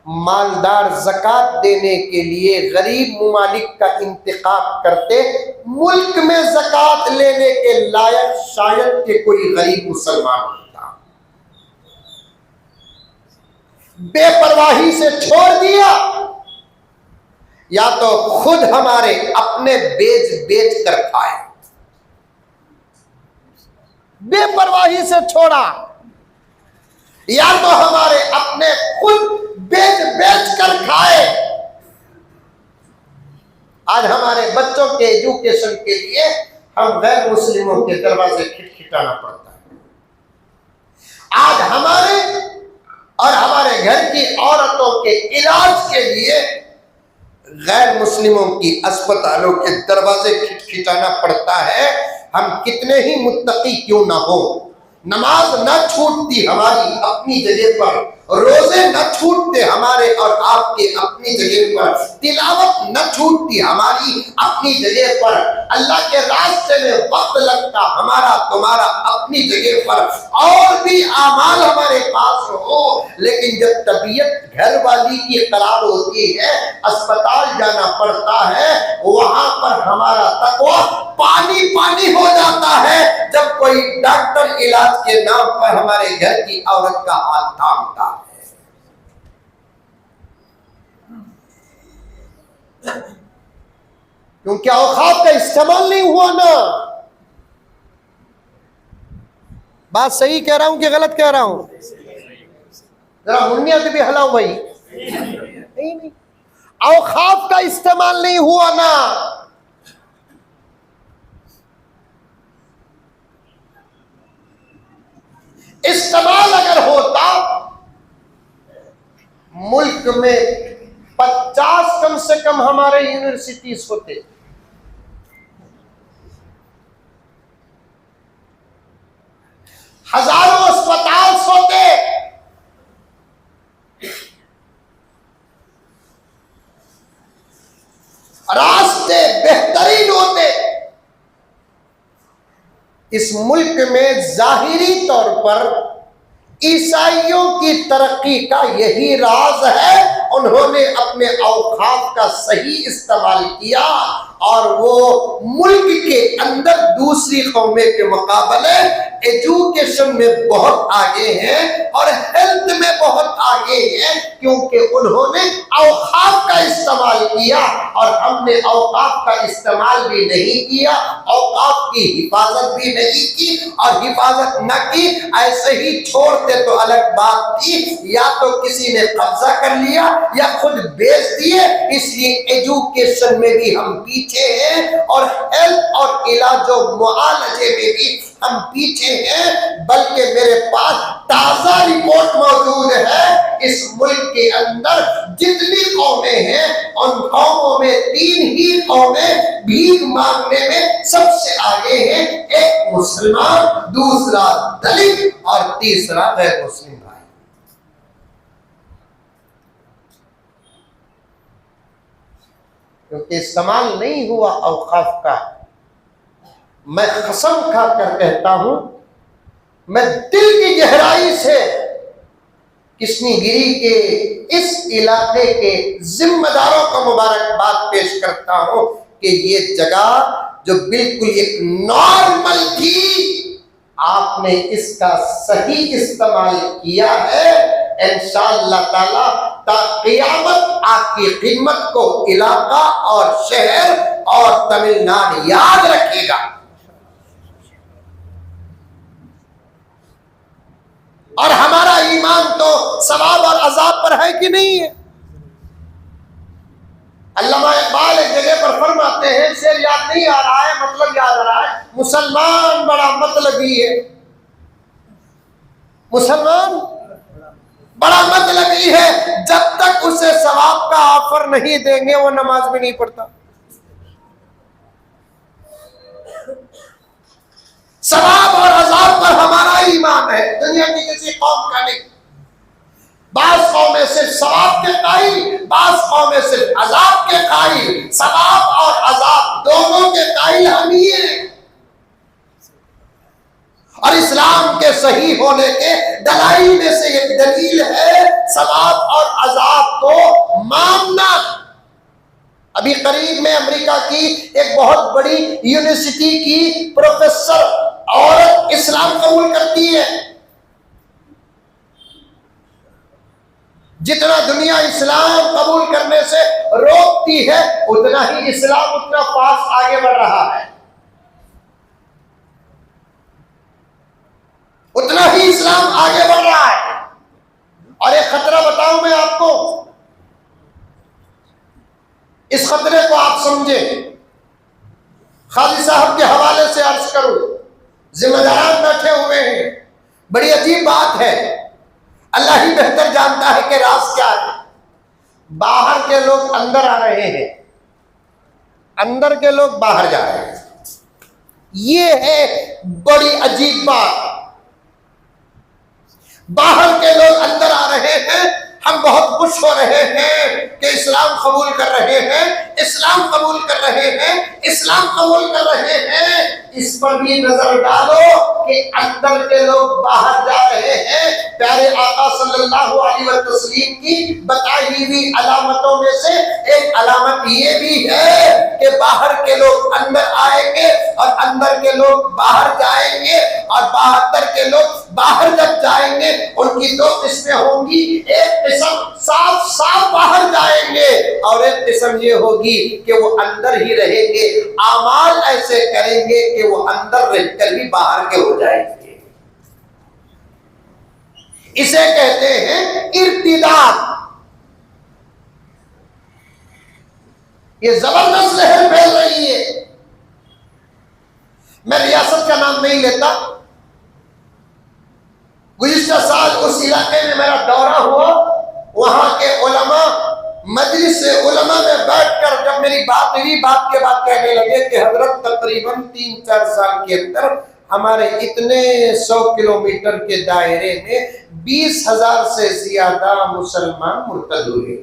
मालदार ज़कात देने के लिए गरीब मुमालिक का इंतखाब करते, मुल्क में ज़कात लेने के लायक शायद के कोई गरीब मुसलमान होता। बेपरवाही से छोड़ दिया, या तो खुद हमारे अपने बेच बेच कर खाए, बेपरवाही से छोड़ा, या तो हमारे अपने खुद बेच बेच कर खाए। आज हमारे बच्चों के एजुकेशन के लिए हम गैर मुस्लिमों के दरवाजे खटखटाना पड़ता है। आज हमारे और हमारे घर की औरतों के इलाज के लिए गैर मुस्लिमों की अस्पतालों के दरवाजे खटखटाना पड़ता है। हम कितने ही मुत्तकी क्यों ना हो, नमाज न छूटती हमारी अपनी जगह पर, रोजे न छूटते हमारे और आपके अपनी जगह पर, तिलावत न छूटती हमारी अपनी जगह पर, अल्लाह के रास्ते में वक्त लगता हमारा तुम्हारा अपनी जगह पर, और भी आमाल हमारे पास हो, लेकिन जब तबीयत घर वाली की खराब होती है, अस्पताल जाना पड़ता है, वहां पर हमारा तकवा पानी पानी हो जाता है। जब कोई डॉक्टर इलाज के नाम पर हमारे घर की औरत का हाथ थामता है। क्योंकि औखाफ का इस्तेमाल नहीं हुआ ना। बात सही कह रहा हूं कि गलत कह रहा हूं? जरा मुन्नियत भी हलाओ भाई। नहीं, औखाफ का इस्तेमाल नहीं हुआ ना। इस्तेमाल अगर होता, मुल्क में 50 कम से कम हमारे यूनिवर्सिटीज होते, हजारों अस्पताल होते, रास्ते बेहतरीन होते। इस मुल्क में जाहिरी तौर पर ईसाइयों की तरक्की का यही राज है। उन्होंने अपने औखाफ का सही इस्तेमाल किया और वो मुल्क के अंदर दूसरी कौमें के मुकाबले एजुकेशन में बहुत आगे हैं और हेल्थ में बहुत आगे हैं, क्योंकि उन्होंने औखाफ का इस्तेमाल किया और हमने औखाफ का इस्तेमाल भी नहीं किया, औखाफ की हिफाजत भी नहीं की, और हिफाजत न की ऐसे ही छोड़ते तो अलग बात थी। या तो किसी ने कब्जा कर लिया या खुद बेच दिए। इसलिए एजुकेशन में भी हम पीछे हैं और हेल्थ और इलाजो मुआलजे में भी हम पीछे हैं। बल्कि मेरे पास ताजा रिपोर्ट मौजूद है, इस मुल्क के अंदर जितनी कौमें हैं उन कौमों में 3 ही कौमें भीख मांगने में सबसे आगे हैं। एक मुसलमान, दूसरा दलित और तीसरा गैर मुस्लिम भाई। क्योंकि इस्तेमाल नहीं हुआ औकाफ का। मैं कसम खाकर कहता हूं, मैं दिल की गहराई से किशनीगिरी के इस इलाके के जिम्मेदारों को मुबारकबाद पेश करता हूं कि ये जगह जो बिल्कुल एक नॉर्मल थी, आपने इसका सही इस्तेमाल किया है। इंशाअल्लाह ताला क़यामत आपकी खिदमत को इलाका और शहर और तमिलनाडु याद रखेगा। और हमारा ईमान तो सवाब और अजाब पर है कि नहीं है? अल्लामा इकबाल एक जगह पर फरमाते हैं, शेर याद नहीं आ रहा है, मतलब याद आ रहा है, मुसलमान बड़ा मतलबी है, मुसलमान बड़ा मतलबी है, जब तक उसे सवाब का ऑफर नहीं देंगे वो नमाज भी नहीं पढ़ता। सवाब और अजाब पर हमारा ईमान है, दुनिया की किसी कौम का नहीं। बास कौमें सिर्फ सवाब के कायल, बास कौमें सिर्फ अजाब के कायल। सवाब और अजाब दोनों के कायल हम ही हैं। और इस्लाम के सही होने के दलाइल में से एक दलील है सवाब और अजाब को मानना। अभी करीब में अमेरिका की एक बहुत बड़ी यूनिवर्सिटी की प्रोफेसर औरत इस्लाम कबूल करती है। जितना दुनिया इस्लाम कबूल करने से रोकती है, उतना ही इस्लाम उतना पास आगे बढ़ रहा है, उतना ही इस्लाम आगे बढ़ रहा है। और एक खतरा बताऊं मैं आपको, इस खतरे को आप समझे, खादी साहब के हवाले से अर्ज करूं, जिम्मेदारान बैठे हुए हैं, बड़ी अजीब बात है, अल्लाह ही बेहतर जानता है कि राज क्या है। बाहर के लोग अंदर आ रहे हैं, अंदर के लोग बाहर जा रहे हैं, ये है बड़ी अजीब बात। बाहर के लोग अंदर आ रहे हैं, हम बहुत खुश हो रहे हैं कि इस्लाम कबूल कर रहे हैं, इस्लाम कबूल कर रहे हैं, इस्लाम कबूल कर रहे हैं। इस पर भी नजर डालो कि अंदर के लोग बाहर जा रहे हैं। प्यारे आका सल्लल्लाहु अलैहि वसल्लम की बताई हुई अलामतों में से एक अलामत ये भी है कि बाहर के लोग अंदर आएंगे और अंदर के लोग बाहर जाएंगे, और बाहर के लोग बाहर जब जाएंगे उनकी दो किस्में होंगी, एक किस्म साफ साफ बाहर जाएंगे और एक किस्म ये होगी कि वो अंदर ही रहेंगे, आमाल ऐसे करेंगे कि वो अंदर रहकर भी बाहर के हो जाएंगे। इसे कहते हैं इर्तिदाद। ये जबरदस्त लहर फैल रही है। मैं रियासत का नाम नहीं लेता, गुज़िश्ता साल उस इलाके में मेरा दौरा हुआ, वहां के उलमा मजलिस उलमा में बैठकर जब मेरी बात हुई, बात के बाद कहने लगे कि हजरत तकरीबन 3-4 साल के अंदर हमारे इतने 100 किलोमीटर के दायरे में 20,000 से ज्यादा मुसलमान मुर्तद हुए।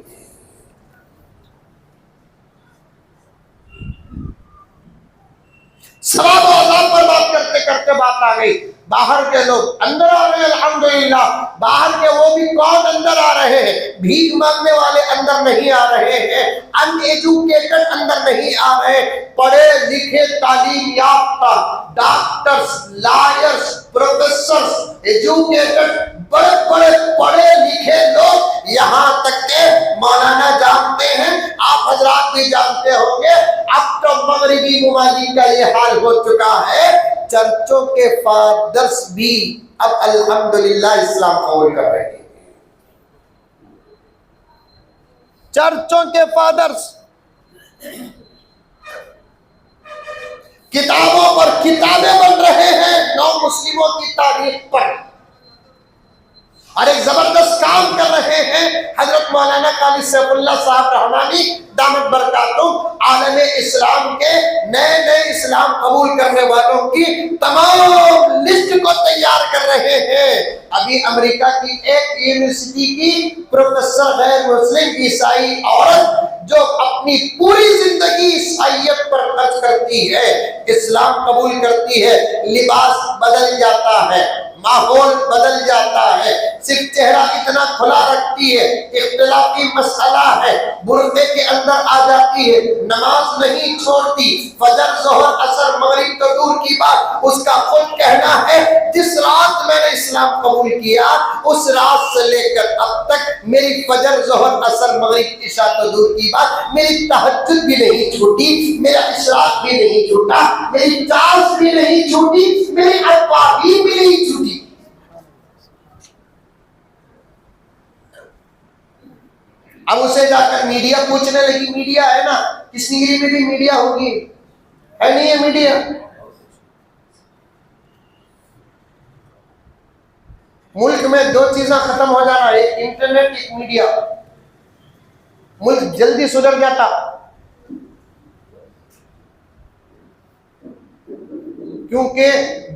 सवाब और अज़ाब पर बात करते करते बात आ गई, बाहर के लोग अंदर आ रहे हैं। अल्हम्दुलिल्लाह, बाहर के वो भी कौन अंदर आ रहे हैं? भीख मांगने वाले अंदर नहीं आ रहे हैं, अनएजुकेटेड अंदर नहीं आ रहे, पढ़े लिखे तालीम याफ्ता डॉक्टर्स, लॉयर्स, प्रोफेसर्स, एजुकेटेड बड़े बड़े पढ़े लिखे लोग, यहाँ तक के मौलाना जानते हैं, आप हजरात भी जानते होंगे। अब तो मगरिबी मुमालिक का ये हाल हो चुका है, चर्चों के फादर्स भी अब अल्हम्दुलिल्लाह इस्लाम कबूल कर रहे हैं। चर्चों के फादर्स किताबों पर किताबें बन रहे हैं नौ मुस्लिमों की तारीख पर, और एक जबरदस्त काम कर रहे हैं। हजरत मौलाना काली सैफुल्लाह साहब रहमानी दामत बरकातुहू आलम इस्लाम के नए नए इस्लाम कबूल करने वालों की तमाम लिस्ट को तैयार कर रहे हैं। अभी अमेरिका की एक यूनिवर्सिटी की प्रोफेसर गैर मुस्लिम ईसाई औरत जो अपनी पूरी जिंदगी ईसाइयत पर खर्च करती है, इस्लाम कबूल करती है, लिबास बदल जाता है, माहौल बदल जाता है, सिर्फ चेहरा इतना खुला रखती है, इख्तिलाफी मसला है, बुर्के के अंदर आ जाती है, नमाज नहीं छोड़ती, फजर जोहर असर मगरिब तो दूर की बात, उसका खुद कहना है जिस रात मैंने इस्लाम कबूल किया उस रात से लेकर अब तक मेरी फजर जोहर असर मगरिब इशा तो दूर की बात, मेरी तहज्जुद भी नहीं छूटी, मेरा इशराक भी नहीं छूटा, मेरी चाश भी नहीं छूटी, मेरी अल्पाही भी नहीं छूटी। अब अब उसे जाकर मीडिया पूछने लगी, मीडिया है ना, कृष्णगिरी में भी मीडिया होगी, है नहीं है मीडिया? मुल्क में दो चीजें खत्म हो जाना, एक इंटरनेट, एक मीडिया, मुल्क जल्दी सुधर जाता। क्योंकि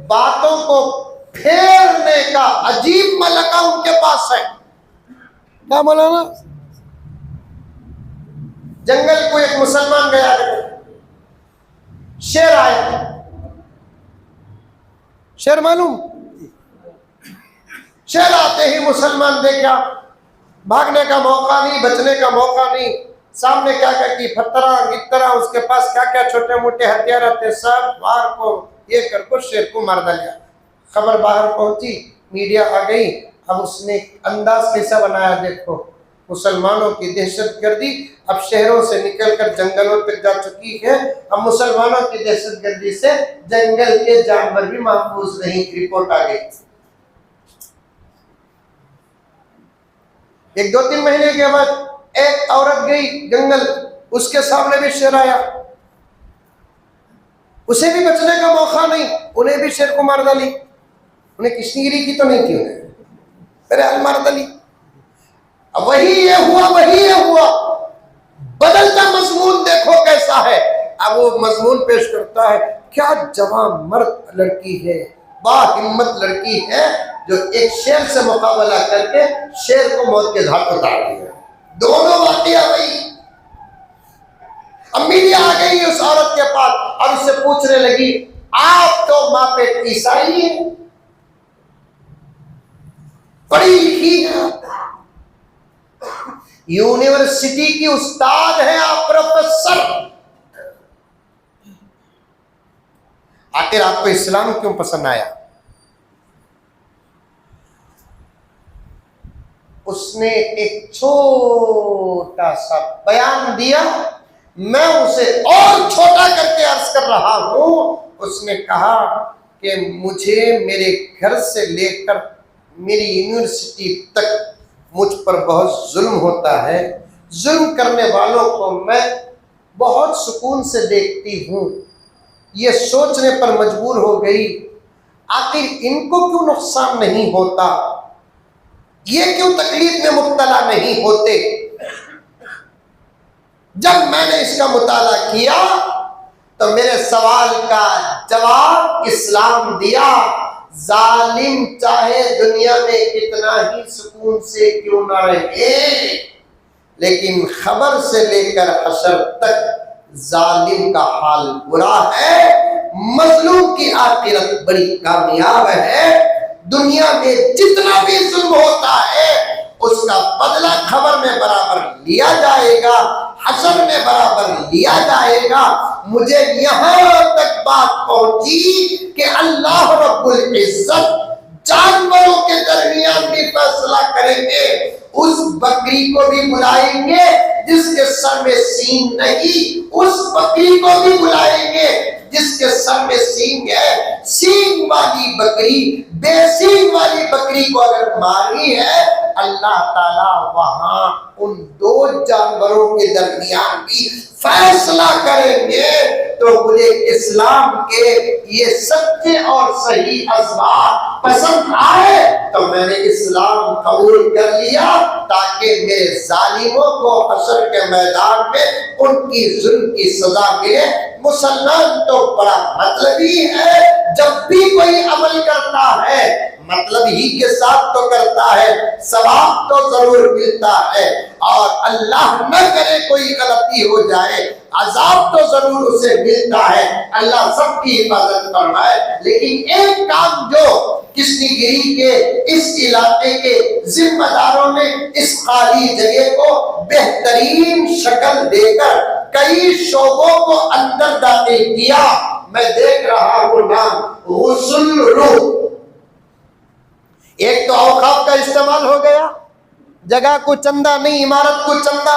बातों को फेरने का अजीब मलका उनके पास है। क्या मौलाना? जंगल को एक मुसलमान गया, शेर आया। शेर मालूम? शेर आते ही मुसलमान देखा, भागने का मौका नहीं, बचने का मौका नहीं, सामने क्या क्या की फतरा गितरा, उसके पास क्या क्या छोटे मोटे हथियार आते, सब बाहर को ये कर को शेर को मार डाला। खबर बाहर पहुंची, मीडिया आ गई। अब उसने अंदाज कैसा बनाया देखो, मुसलमानों की दहशतगर्दी अब शहरों से निकलकर जंगलों तक जा चुकी है। अब मुसलमानों की दहशतगर्दी से जंगल के जानवर भी महफूज नहीं, रिपोर्ट आ गई। एक 2-3 महीने के बाद एक औरत गई जंगल, उसके सामने भी शेर आया, उसे भी बचने का मौका नहीं, उन्हें भी शेर को मार डाली। उन्हें कृष्णगिरी की तो नहीं थी, उन्हें मेरे मार डाली। अब वही ये हुआ, वही ये हुआ। बदलता मजमून देखो कैसा है। अब वो मजमून पेश करता है, क्या जवान मर्द लड़की है, बाहिम्मत लड़की है, जो एक शेर से मुकाबला करके शेर को मौत के घाट उतार दिया। दोनों वाकया वही। अब मीडिया आ गई उस औरत के पास, अब उससे पूछने लगी, आप तो माँ पेट ईसाई है, पढ़ी लिखी है, यूनिवर्सिटी की उस्ताद है आप, प्रोफेसर, आखिर आपको इस्लाम क्यों पसंद आया? उसने एक छोटा सा बयान दिया, मैं उसे और छोटा करके अर्ज कर रहा हूं। उसने कहा कि मुझे मेरे घर से लेकर मेरी यूनिवर्सिटी तक मुझ पर बहुत जुल्म होता है, जुल्म करने वालों को मैं बहुत सुकून से देखती हूँ। ये सोचने पर मजबूर हो गई, आखिर इनको क्यों नुकसान नहीं होता, ये क्यों तकलीफ में मुब्तला नहीं होते। जब मैंने इसका मुताला किया तो मेरे सवाल का जवाब इस्लाम दिया, जालिम चाहे दुनिया में कितना ही सुकून से क्यों ना रहे, लेकिन खबर से लेकर हशर तक जालिम का हाल बुरा है, मजलूम की आखिरत बड़ी कामयाब है। दुनिया में जितना भी जुल्म होता है उसका बदला खबर में बराबर लिया जाएगा, हशर में बराबर लिया जाएगा। मुझे यहाँ तक बात पहुंची कि अल्लाह रब्बुल इज्जत जानवरों के दरमियान भी फैसला करेंगे। उस बकरी को भी बुलाएंगे जिसके सर में सींग नहीं, उस बकरी को भी बुलाएंगे जिसके सर में सींग है। सींग वाली बकरी बेसींग वाली बकरी को अगर मारी है, अल्लाह ताला वहां उन दो जानवरों के दरमियान भी फैसला करेंगे। तो मुझे इस्लाम के ये सच्चे और सही असबाब पसंद आए तो मैंने इस्लाम कबूल कर लिया, ताकि मेरे जालिमों को हशर के मैदान में उनकी जुल्म की सजा मिले। मुसलमान तो बड़ा मतलबी है, जब भी कोई अमल करता है मतलब ही के साथ तो करता है, सवाब तो जरूर मिलता है, और अल्लाह न करे कोई गलती हो जाए, अजाब तो जरूर उसे मिलता है। अल्लाह सबकी हिफाजत फरमाए। लेकिन एक काम जो कृष्णगिरी के इस इलाके के जिम्मेदारों ने इस खाली जगह को बेहतरीन शक्ल देकर कई शोबों को अंदर दाखिल किया, मैं देख रहा हूं नाम गुस्ल रूह। एक तो औकाफ का इस्तेमाल हो गया, जगह को चंदा नहीं, इमारत को चंदा।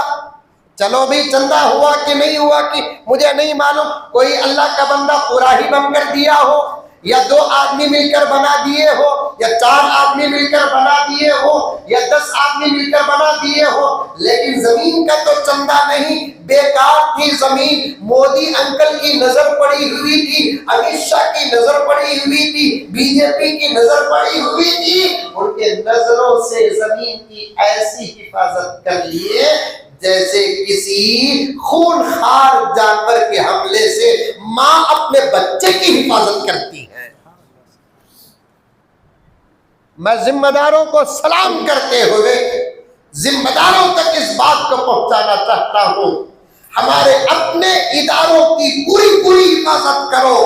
चलो भी चंदा हुआ कि नहीं हुआ कि मुझे नहीं मालूम, कोई अल्लाह का बंदा पूरा ही बम कर दिया हो या 2 आदमी मिलकर बना दिए हो, या 4 आदमी मिलकर बना दिए हो, या 10 आदमी मिलकर बना दिए हो, लेकिन जमीन का तो चंदा नहीं, बेकार थी जमीन। मोदी अंकल की नजर पड़ी हुई थी, अमित शाह की नजर पड़ी हुई थी, बीजेपी की नजर पड़ी हुई थी, उनके नजरों से जमीन की ऐसी हिफाजत कर लिए जैसे किसी खूनखार जानवर के हमले से मां अपने बच्चे की हिफाजत करती है। मैं जिम्मेदारों को सलाम करते हुए जिम्मेदारों तक इस बात को पहुंचाना चाहता हूं, हमारे अपने इदारों की पूरी पूरी हिफाजत करो,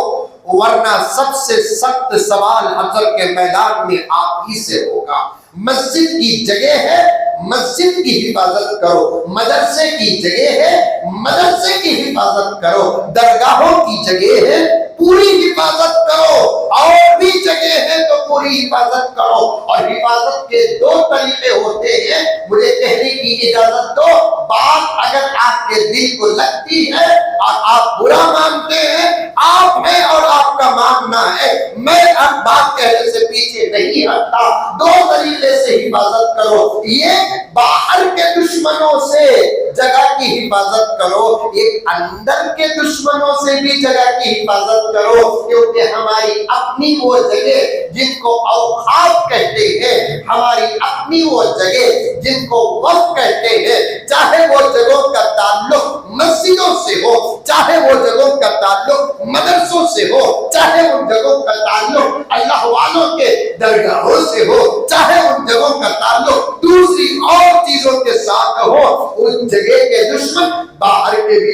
वरना सबसे सख्त सवाल हशर के मैदान में आप ही से होगा। मस्जिद की जगह है, मस्जिद की हिफाजत करो, मदरसे की जगह है, मदरसे की हिफाजत करो, दरगाहों की जगह है, पूरी हिफाजत करो, और भी जगह है तो पूरी हिफाजत करो। और हिफाजत के 2 तरीके होते हैं, मुझे कहने की इजाजत दो। बात अगर आपके दिल को लगती है और आप बुरा मानते हैं, आप हैं और आपका मानना है, मैं अब बात कहने से पीछे नहीं हटता। 2 तरीके से हिफाजत करो, ये बाहर के दुश्मनों से जगह की हिफाजत करो, एक अंदर के दुश्मनों से भी जगह की हिफाजत करो, क्योंकि हमारी अपनी वो जगह जिनको औकात कहते हैं, हमारी अपनी वो जगह जिनको वक्त कहते हैं, चाहे वो जगहों का ताल्लुक मस्जिदों से हो, चाहे वो जगहों का ताल्लुक मदरसों से हो, चाहे उन जगहों का ताल्लुक अल्लाह वालों के दरगाहों से हो, चाहे उन जगहों का ताल्लुक दूसरी और चीजों के साथ हो, उस जगह के दुश्मन बाहर के भी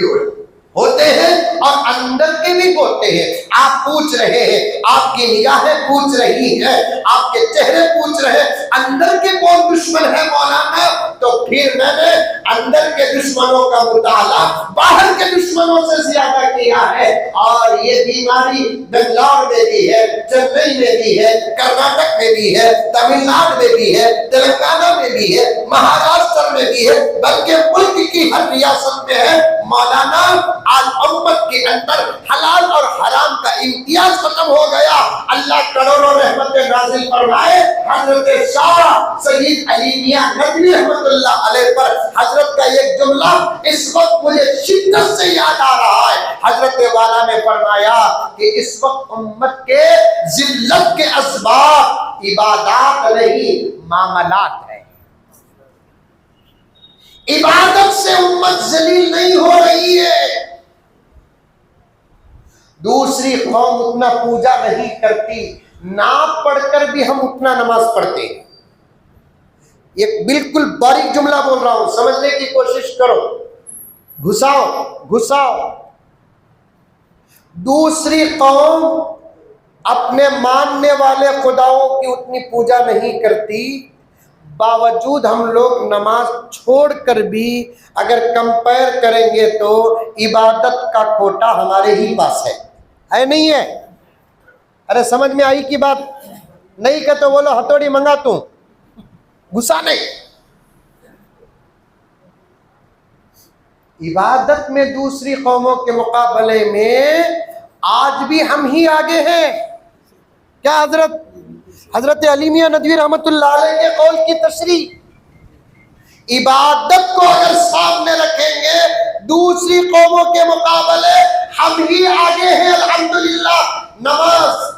होते हैं और अंदर के भी होते हैं। आप पूछ रहे हैं, आपकी निगाहें पूछ रही है, आपके चेहरे पूछ रहे हैं, अंदर के कौन दुश्मन है मौलाना? तो फिर मैंने अंदर के दुश्मनों का मुताला बाहर के दुश्मनों से ज्यादा किया है। और ये बीमारी बेंगलोर में भी है, चेन्नई में भी है, कर्नाटक में भी है, तमिलनाडु में भी है, तेलंगाना में भी है, महाराष्ट्र में भी है, बल्कि मुल्क की हर रियासत में है। मौलाना आज उम्मत के अंदर हलाल और हराम का इम्तियाज खत्म हो गया। अल्लाह करोड़ों रहमतें नाज़िल फरमाए। हजरत शाह सईद अली मियां नदवी रहमतुल्लाह अलैह पर हजरत का एक जुमला इस वक्त मुझे शिद्दत से याद आ रहा है। हजरत वाला ने फरमाया कि इस वक्त उम्मत के जिल्लत के असबाब इबादत नहीं मामलात है। इबादत से उम्मत जलील नहीं हो रही है। दूसरी कौम उतना पूजा नहीं करती, ना पढ़कर भी हम उतना नमाज पढ़ते हैं। एक बिल्कुल बारीक जुमला बोल रहा हूं, समझने की कोशिश करो, घुसाओ। दूसरी कौम अपने मानने वाले खुदाओं की उतनी पूजा नहीं करती, बावजूद हम लोग नमाज छोड़कर भी अगर कंपेयर करेंगे तो इबादत का कोटा हमारे ही पास है नहीं है? अरे समझ में आई की बात? नहीं का तो बोलो हथौड़ी मंगा तू, गुस्सा नहीं। इबादत में दूसरी कौमों के मुकाबले में आज भी हम ही आगे हैं। क्या हजरत अली मियां नदवी रहमतुल्लाह अलैह के कौल की तशरीह, इबादत को अगर सामने रखेंगे दूसरी कौमों के मुकाबले हम ही आगे हैं। अल्हम्दुलिल्लाह नमाज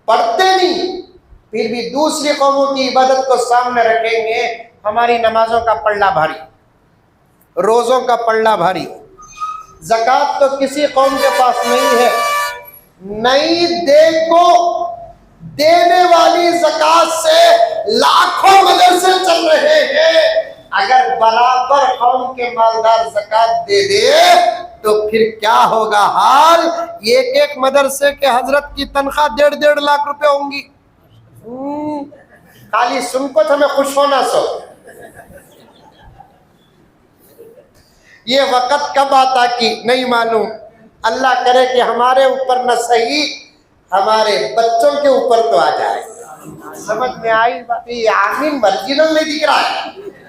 पढ़ते नहीं, फिर भी दूसरी कौमों की इबादत को सामने रखेंगे, हमारी नमाजों का पल्ला भारी, रोजों का पल्ला भारी। ज़कात तो किसी कौम के पास नहीं है, नहीं देखो देने वाली ज़कात से लाखों मदरसे चल रहे हैं। अगर बराबर कौम के मालदार ज़कात दे दे तो फिर क्या होगा हाल? एक मदरसे के हजरत की तनख्वाह 1.5 लाख रुपए होंगी। खाली सुनको तो हमें खुश होना सो। ये वक़्त कब आता कि नहीं मालूम। अल्लाह करे कि हमारे ऊपर न सही हमारे बच्चों के ऊपर तो आ जाए। समझ में आई बात? ये आमीन वर्जिनल नहीं दिख रहा है।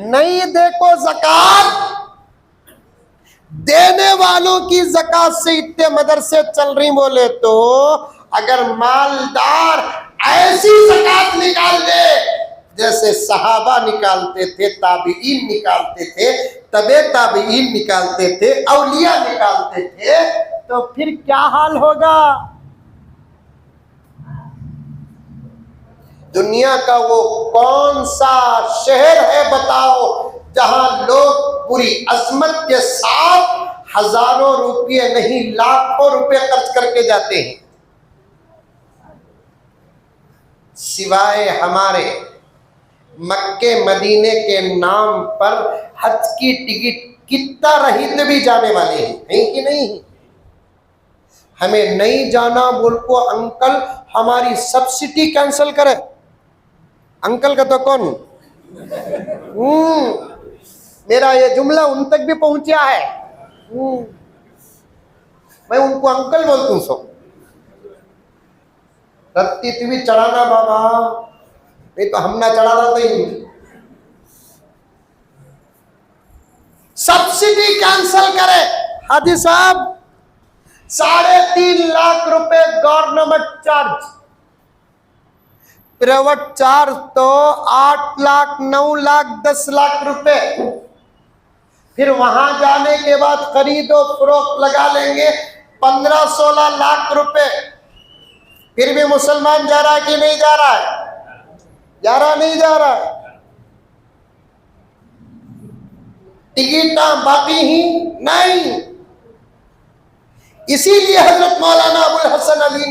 नहीं देखो ज़कात देने वालों की ज़कात से इतने मदरसे चल रही बोले तो अगर मालदार ऐसी ज़कात निकाल दे जैसे सहाबा निकालते थे, ताबीईन निकालते थे, तबे ताबीईन निकालते थे, औलिया निकालते थे, तो फिर क्या हाल होगा। दुनिया का वो कौन सा शहर है बताओ जहां लोग पूरी अजमत के साथ हजारों रुपये नहीं लाखों रुपए खर्च करके जाते हैं। सिवाय हमारे मक्के मदीने के नाम पर हज की टिकट कितना रहीत भी जाने वाले हैं कि नहीं। हमें नहीं जाना बोल को अंकल हमारी सब्सिडी कैंसिल करे। अंकल का तो कौन, मेरा ये जुमला उन तक भी पहुंचा है। मैं उनको अंकल बोलता हूं। सो रत्ती भी चढ़ाना बाबा, नहीं तो हम ना चढ़ा रहा नहीं। सब्सिडी कैंसल करे। हाजी साहब 3.5 लाख रुपए गवर्नमेंट चार्ज, प्राइवेट चार्ज तो 8 लाख 9 लाख 10 लाख रुपए। फिर वहां जाने के बाद खरीदो फरोख्त लगा लेंगे 15-16 लाख रुपए। फिर भी मुसलमान जा रहा है कि नहीं जा रहा है? जा रहा नहीं जा रहा है? टिकट बाकी ही नहीं। इसीलिए हजरत मौलाना अबुल हसन अली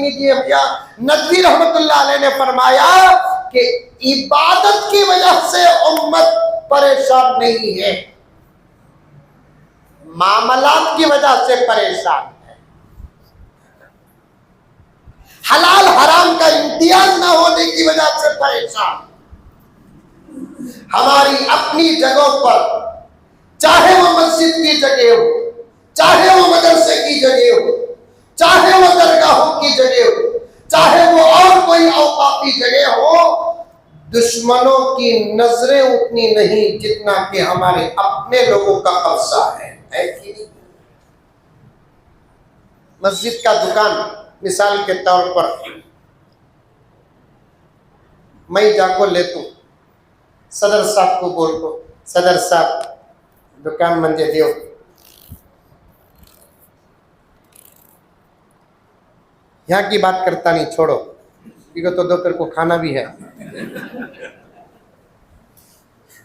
नदवी रहमतुल्लाह अलैह ने फरमाया कि इबादत की वजह से उम्मत परेशान नहीं है, मामलात की वजह से परेशान है। हलाल हराम का इम्तियाज ना होने की वजह से परेशान। हमारी अपनी जगहों पर, चाहे वो मस्जिद की जगह हो, चाहे वो मदरसे की जगह हो, चाहे वो दरगाहों की जगह हो, चाहे वो और कोई औकाफी जगह हो, दुश्मनों की नजरें उतनी नहीं जितना कि हमारे अपने लोगों का कब्जा है कि नहीं? मस्जिद का दुकान मिसाल के तौर पर मैं जाको लेता हूं, सदर साहब को बोल दो, सदर साहब दुकान मंजे दियो। यहाँ की बात करता नहीं, छोड़ो, क्योंकि तो दोपहर को खाना भी है।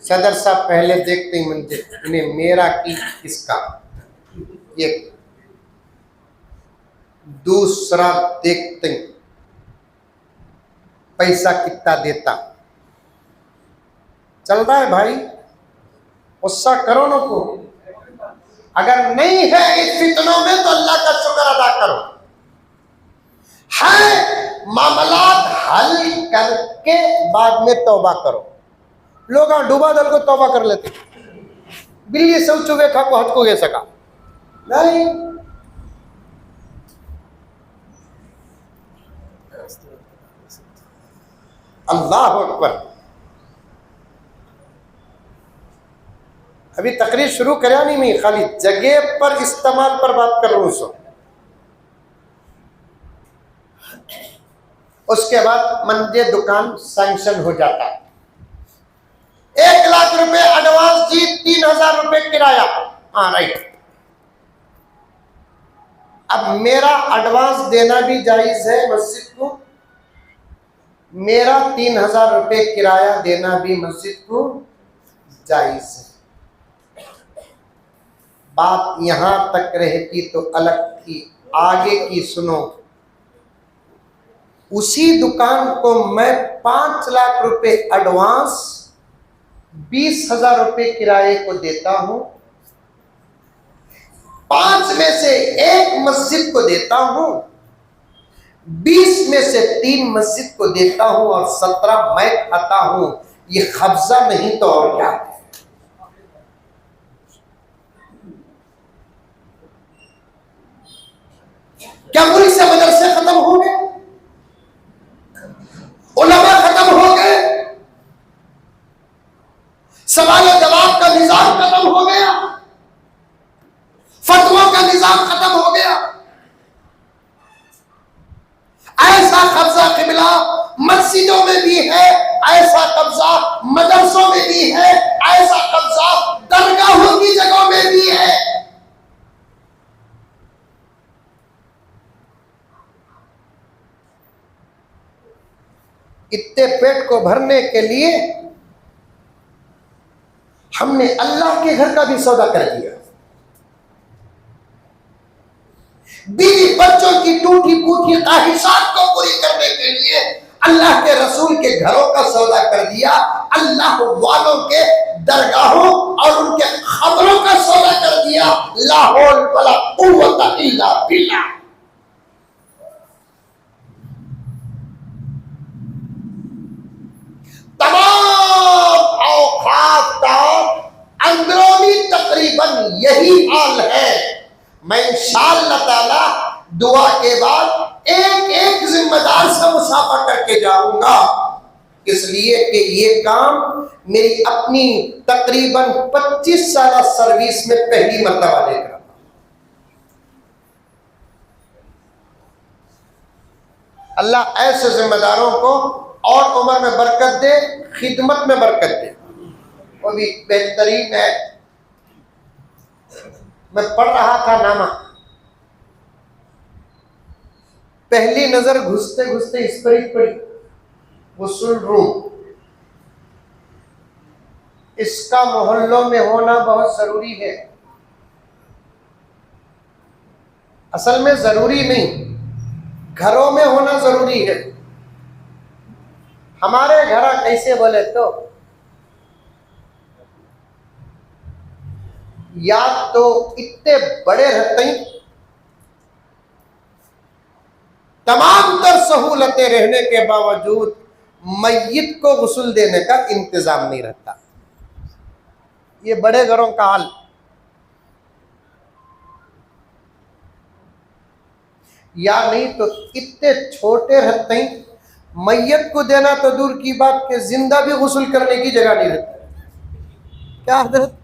सदर साहब पहले देखते ही मंजे इन्हें मेरा की किसका, ये दूसरा देखते पैसा कितना देता। चल रहा है भाई, गुस्सा करो ना को। अगर नहीं है इस फितनों में तो अल्लाह का शुक्र अदा करो। है मामलात हल करके बाद में तौबा करो। लोग डूबा दल को तौबा कर लेते, बिल्ली सब चुके खा को हट को गे सका नहीं। अल्लाह अकबर। अभी तकरीर शुरू करा नहीं, मैं खाली जगह पर इस्तेमाल पर बात कर रहा हूं। सो उसके बाद मंजे दुकान सैंक्शन हो जाता है। 1 लाख रुपए एडवांस जी, 3000 रुपए किराया। हाँ राइट। अब मेरा एडवांस देना भी जायज है मस्जिद को, मेरा 3000 रुपए किराया देना भी मस्जिद को जायज है। बात यहां तक रहती तो अलग थी, आगे की सुनो। उसी दुकान को मैं 5 लाख रुपए एडवांस, 20,000 रुपए किराए को देता हूं। 5 में से 1 मस्जिद को देता हूं, 20 में से 3 मस्जिद को देता हूं और 17 मैं खाता हूं। ये कब्जा नहीं तो और क्या है? क्या मुल्क से मदरसे खत्म हो गए? उलमा खत्म हो गए? सवाल जवाब का निजाम खत्म हो गया? कब्जा क़िबला मस्जिदों में भी है, ऐसा कब्जा मदरसों में भी है, ऐसा कब्जा दरगाहों की जगहों में भी है। इतने पेट को भरने के लिए हमने अल्लाह के घर का भी सौदा कर दिया। बीवी बच्चों की टूटी फूटी ख्वाहिशात को पूरी करने के लिए अल्लाह के रसूल के घरों का सौदा कर दिया। अल्लाह वालों के दरगाहों और उनके खबरों का सौदा कर दिया। ला हौल वला कुव्वता इल्ला बिल्लाह। तमाम औकात का अंदरूनी तकरीबन यही हाल है। मैं इंशाअल्लाह ताला दुआ के बाद एक एक जिम्मेदार से मुसाफा करके जाऊंगा, इसलिए कि ये काम मेरी अपनी तकरीबन 25 साल सर्विस में पहली मर्तबा देख रहा। अल्लाह ऐसे जिम्मेदारों को और उम्र में बरकत दे, खिदमत में बरकत दे। वो भी बेहतरीन है। मैं पढ़ रहा था नामा, पहली नजर घुसते घुसते इस पर ही पड़ी, गुस्ल रूम। इसका मोहल्लों में होना बहुत जरूरी है। असल में जरूरी नहीं, घरों में होना जरूरी है। हमारे घर कैसे बोले तो या तो इतने बड़े रहते हैं, तमाम तर सहूलतें रहने के बावजूद मय्यत को गुस्ल देने का इंतजाम नहीं रहता। ये बड़े घरों का हाल। या नहीं तो इतने छोटे रहते हैं, मय्यत को देना तो दूर की बात के जिंदा भी गुस्ल करने की जगह नहीं रहती। क्या हजरत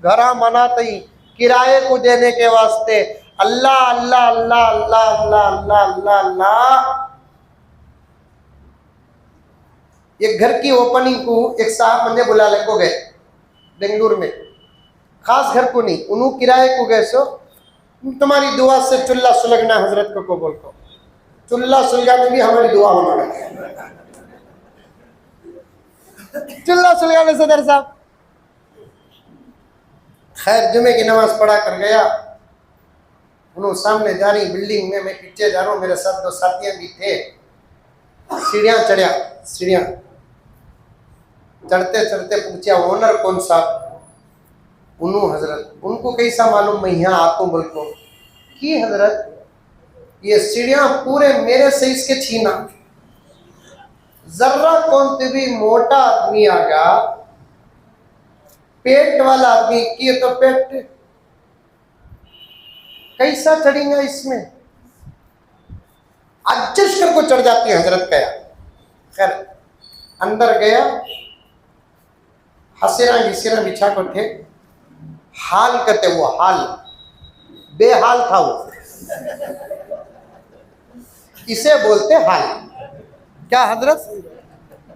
घरा मनाते ही किराए को देने के वास्ते अल्लाह अल्लाह अल्लाह अल्लाह अल्लाह अल्लाह अल्लाह अल्लाह। ये घर की ओपनिंग को एक साहब मुझे बुला ले को गए बेंगलुरु में, खास घर को नहीं, उन्होंने किराए को गए। सो तुम्हारी दुआ से चुल्ला सुलगना हजरत को कबूल को। चुल्ला सुलगाने भी हमारी दुआ होना है। चुल्ला सुलगाने से दर साहब खैर जुमे की नमाज पढ़ा कर गया। उन्होंने सामने जा रही बिल्डिंग में, मैं पीछे जा रहा हूँ, मेरे साथ दो साथियां भी थे। सीढ़ियां चढ़िया, सीढ़ियां चढ़ते चढ़ते पूछा ओनर कौन सा? उन्होंने हजरत, उनको कैसा मालूम मैं यहाँ आता हूँ? बोल को कि हजरत ये सीढ़ियां पूरे मेरे से इसके छीना। जर्रा कौन से भी मोटा आदमी आ गया, पेट वाला आदमी की तो पेट कैसा चढ़ेगा इसमें? एडजस्ट कर को चढ़ जाती है हजरत कया। खैर अंदर गया, हसीना घिसीना बिछा को थे, हाल करते वो हाल बेहाल था वो, इसे बोलते हाल। क्या हजरत?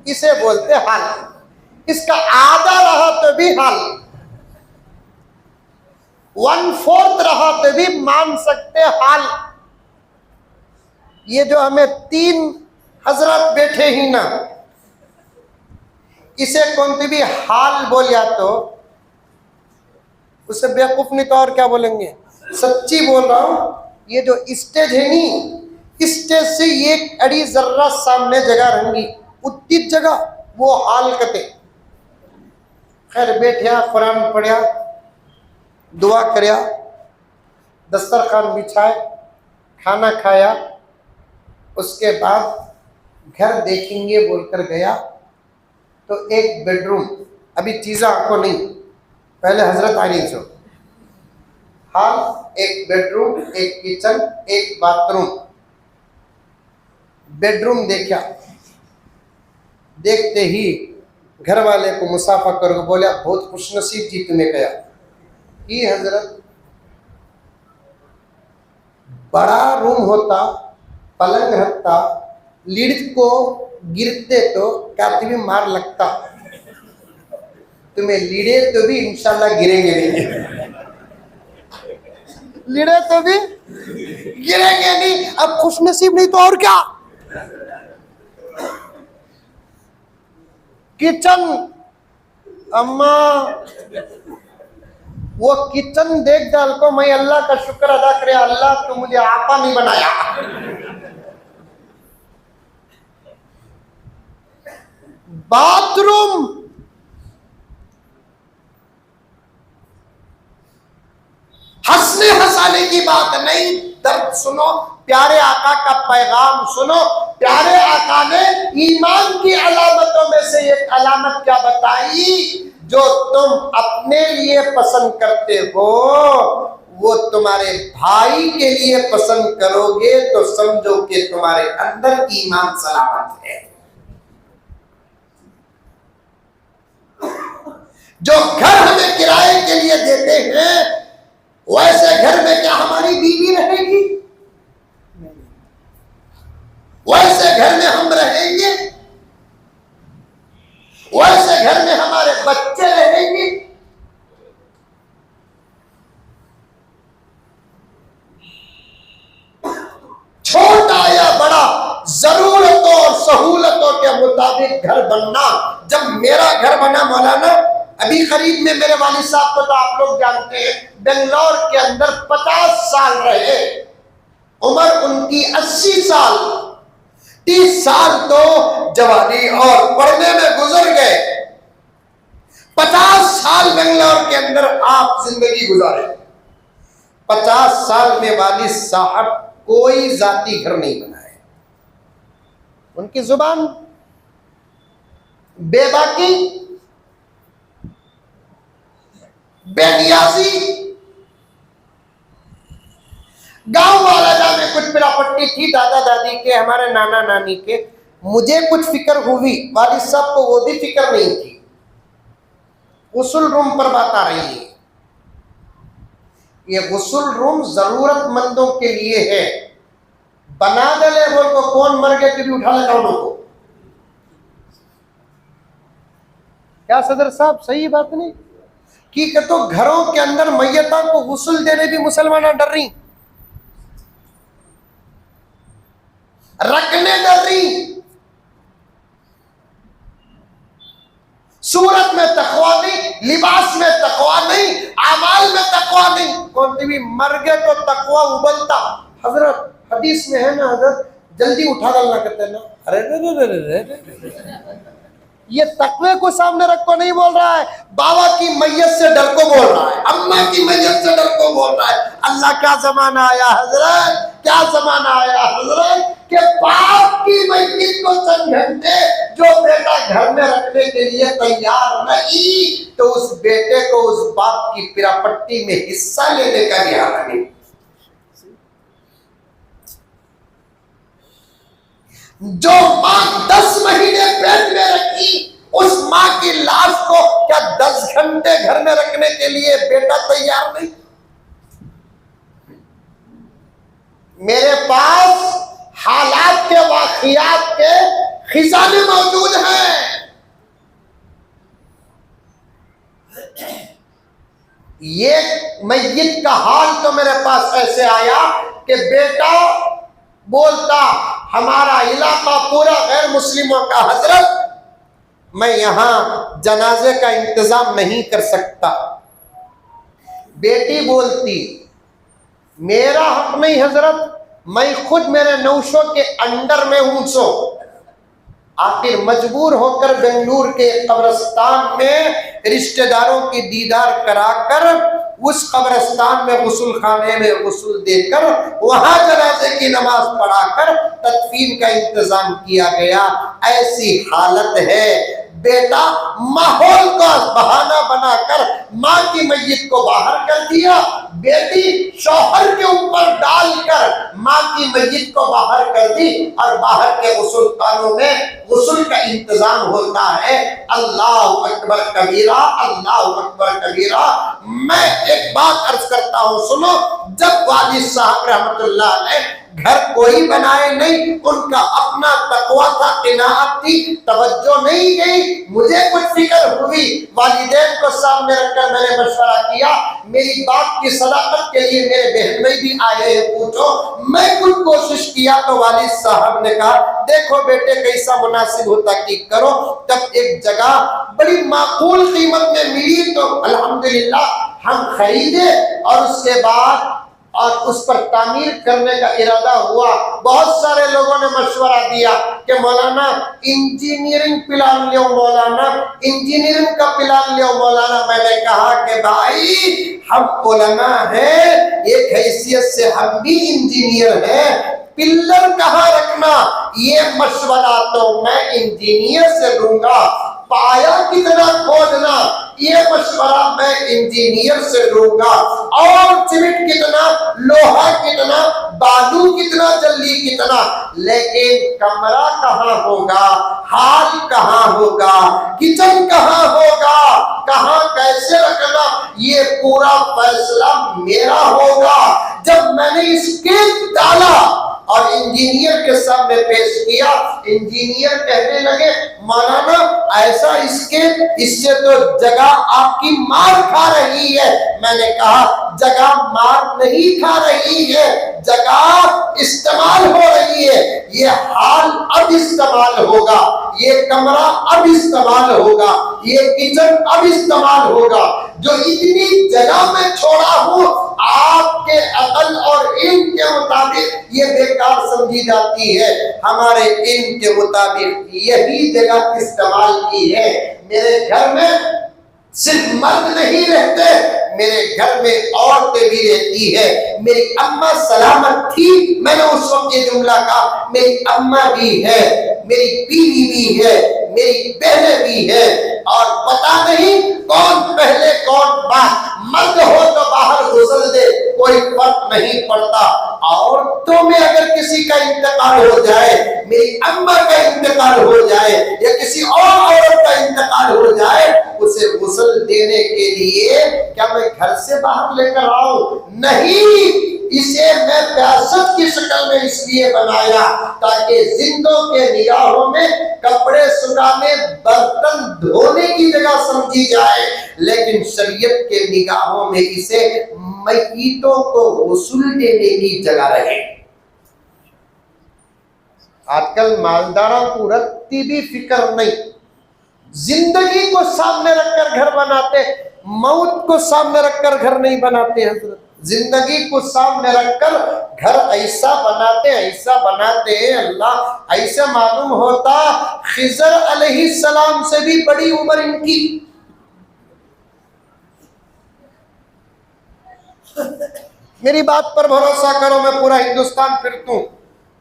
इसे बोलते हाल। इसका आधा रहा तो भी हाल, 1/4 रहा तो भी मान सकते हाल। ये जो हमें 3 हजरत बैठे ही ना, इसे कौन सी भी हाल बोलिया तो उसे बेवकूफ नहीं तो और क्या बोलेंगे। सच्ची बोल रहा हूं, ये जो स्टेज है नी, स्टेज से एक अड़ी जर्रा सामने जगह रहेंगी, उतनी जगह वो हाल कते। खैर बैठा, कुरान पढ़िया, दुआ करया, दस्तरखान बिछाए, खाना खाया, उसके बाद घर देखेंगे बोलकर गया तो एक बेडरूम, अभी चीज़ा आपको नहीं, पहले हजरत आई नहीं। हाल, एक बेडरूम, एक किचन, एक बाथरूम। बेडरूम देखा, देखते ही घर वाले को मुसाफा कर बोला बहुत खुशनसीब जी तुम्हें गया कि हजरत बड़ा रूम होता पलंग रहता लीड को गिरते तो क्या तुम्हें मार लगता, तुम्हें लीड़े तो भी इंशाल्लाह गिरेंगे नहीं, लीड़े तो भी गिरेंगे नहीं। अब खुश नसीब नहीं तो और क्या। किचन, अम्मा वो किचन देख डाल को मैं अल्लाह का शुक्र अदा करे, अल्लाह तो मुझे आपा नहीं बनाया। बाथरूम, हंसने हंसाने की बात नहीं, दर्द सुनो, प्यारे आका का पैगाम सुनो। प्यारे आका ने ईमान की अलामतों में से एक अलामत क्या बताई, जो तुम अपने लिए पसंद करते हो वो तुम्हारे भाई के लिए पसंद करोगे तो समझो कि तुम्हारे अंदर ईमान सलामत है। जो घर हमें किराए के लिए देते हैं वैसे घर में क्या हमारी बीवी रहेगी, वैसे घर में हम रहेंगे, वैसे घर में हमारे बच्चे रहेंगे। छोटा या बड़ा जरूरतों और सहूलतों के मुताबिक घर बनना। जब मेरा घर बना मौलाना, अभी करीब में मेरे वालिद साहब को तो आप लोग जानते हैं, बेंगलोर के अंदर 50 साल रहे, उम्र उनकी 80 साल, 30 साल तो जवानी और पढ़ने में गुजर गए। 50 साल बेंगलोर के अंदर आप जिंदगी गुजारे। 50 साल में वालिद साहब कोई जाती घर नहीं बनाए। उनकी जुबान बेबाकी, बेनियाजी। गांव वाला जाने कुछ प्रॉपर्टी थी दादा दादी के, हमारे नाना नानी के, मुझे कुछ फिक्र हुई, वालिद साहब को वो भी फिक्र नहीं थी। गुस्ल रूम पर बात आ रही है। ये गुस्ल रूम जरूरतमंदों के लिए है। बना दे बोल को कौन मर गए भी उठा लेगा उनको। क्या सदर साहब सही बात नहीं कि तो घरों के अंदर मैयता को गुस्ल देने भी मुसलमान डर रही, रखने डर रही। सूरत में तकवा नहीं, लिबास में तकवा नहीं, आमाल में तकवा नहीं। कौन भी मर गए तो तकवा उबलता। हजरत हदीस में है ना, हजरत जल्दी उठा डालना कहते ना। अरे रे ये तकवे को सामने रख को नहीं बोल रहा है, बाबा की मैयत से डर को बोल रहा है, अम्मा की मैयत से डर को बोल रहा है। अल्लाह क्या जमाना आया हजरत, क्या जमाना आया हजरत कि बाप की मैयत को चंद घंटे जो बेटा घर में रखने के लिए तैयार नहीं, तो उस बेटे को उस बाप की पिरापट्टी में हिस्सा लेने का भी हक नहीं। जो मां 10 महीने पेट में रखी, उस मां की लाश को क्या 10 घंटे घर में रखने के लिए बेटा तैयार नहीं। मेरे पास हालात के वाक़ियात के खिजाने मौजूद हैं। ये मैयत का हाल तो मेरे पास ऐसे आया कि बेटा बोलता हमारा इलाका पूरा गैर मुस्लिमों का, हजरत मैं यहां जनाजे का इंतजाम नहीं कर सकता। बेटी बोलती मेरा हक नहीं हजरत, मैं खुद मेरे नौशों के अंडर में हूं। सो आखिर मजबूर होकर बेंगलुरु के कब्रिस्तान में रिश्तेदारों की दीदार कराकर उस कब्रिस्तान में गुस्ल खाने में गुस्ल देकर वहां जनाजे की नमाज पढ़ाकर तदफीन का इंतजाम किया गया। ऐसी हालत है, बेटा माहौल का बहाना बनाकर मां की मैयत को बाहर कर दिया, बेटी शौहर के ऊपर डालकर मां की मैयत को बाहर कर दी और बाहर के गुस्ल खानों में गुस्ल का इंतजाम होता है। अल्लाह अकबर कबीरा, अल्लाह अकबर कबीरा। मैं एक बात अर्ज करता हूं, सुनो। जब वालिद साहब रहमतुल्लाह अलैह घर कोई बनाए नहीं, उनका अपना तकवा था, क़नाअत थी, तवज्जो नहीं गई। मुझे कुछ फिक्र हुई, वालिदैन को सामने रखकर मैंने मशवरा किया, मेरी बात की सदाकत के लिए मेरे बहन भाई भी आए हैं, पूछो। मैं कुछ कोशिश किया तो वालिद साहब ने कहा देखो बेटे कैसा मुनासिब होता कि करो। तब एक जगह बड़ी माकूल कीमत में मिली तो अल्हम्दुलिल्लाह हम खरीदे और उसके बाद और उस पर तामीर करने का इरादा हुआ। बहुत सारे लोगों ने मशवरा दिया कि मौलाना इंजीनियरिंग प्लान लो, मौलाना इंजीनियरिंग का प्लान लो मौलाना। मैंने कहा कि भाई हम उलमा हैं, एक हैसियत से हम भी इंजीनियर हैं, पिल्लर कहाँ रखना ये मशवरा तो मैं इंजीनियर से लूंगा, पाया कितना खोदना ये मशवरा मैं इंजीनियर से लूंगा, और सीमेंट कितना, लोहा कितना, बालू कितना, जल्दी कितना, लेकिन कमरा कहाँ होगा, हाल कहाँ होगा, किचन कहाँ होगा, कहाँ कैसे रखना, ये पूरा फैसला मेरा होगा। जब मैंने इसके डाला और इंजीनियर के सामने पेश किया, इंजीनियर कहने लगे मौलाना ऐसा इससे तो जगह आपकी मार खा रही है। मैंने कहा जगह मार नहीं खा रही है, जगह इस्तेमाल हो रही है। ये हाल अब इस्तेमाल होगा, ये कमरा अब इस्तेमाल होगा, ये किचन अब इस्तेमाल होगा। जो इतनी जगह में छोड़ा हूँ आपके अकल और इल्म के मुताबिक ये बेकार समझी जाती है, हमारे इल्म के मुताबिक यही जगह इस्तेमाल की है। मेरे घर में सिर्फ मर्द नहीं रहते, मेरे घर में औरतें भी रहती है। मेरी अम्मा सलामत थी, मैंने उस वक्त ये जुमला कहा, मेरी अम्मा भी है, मेरी बीवी भी है, मेरी बहनें भी है, और पता नहीं कौन पहले कौन बाद, मर्द हो तो बाहर गुसल दे, कोई फर्क नहीं पड़ता। औरतों में अगर किसी का इंतकाल हो जाए, मेरी अम्मा का इंतकाल हो जाए या किसी और औरत का इंतकाल हो जाए, उसे गुसल देने के लिए क्या मैं घर से बाहर लेकर आऊं? नहीं, इसे मैं प्यासत की शक्ल में इसलिए बनाया ताकि जिंदों के निगाहों में कपड़े सुखाने, बर्तन धोने की जगह समझी जाए, लेकिन शरीयत के निगाहों में इसे मैयतों को गुस्ल देने की जगह रहे। आजकल मालदारों को रत्ती भी फिक्र नहीं, जिंदगी को सामने रखकर घर बनाते, मौत को सामने रखकर घर नहीं बनाते हजरत। जिंदगी को सामने रखकर घर ऐसा बनाते हैं, अल्लाह ऐसा मालूम होता खिजर अलैहिस्सलाम से भी बड़ी उम्र इनकी। मेरी बात पर भरोसा करो, मैं पूरा हिंदुस्तान फिरता हूं,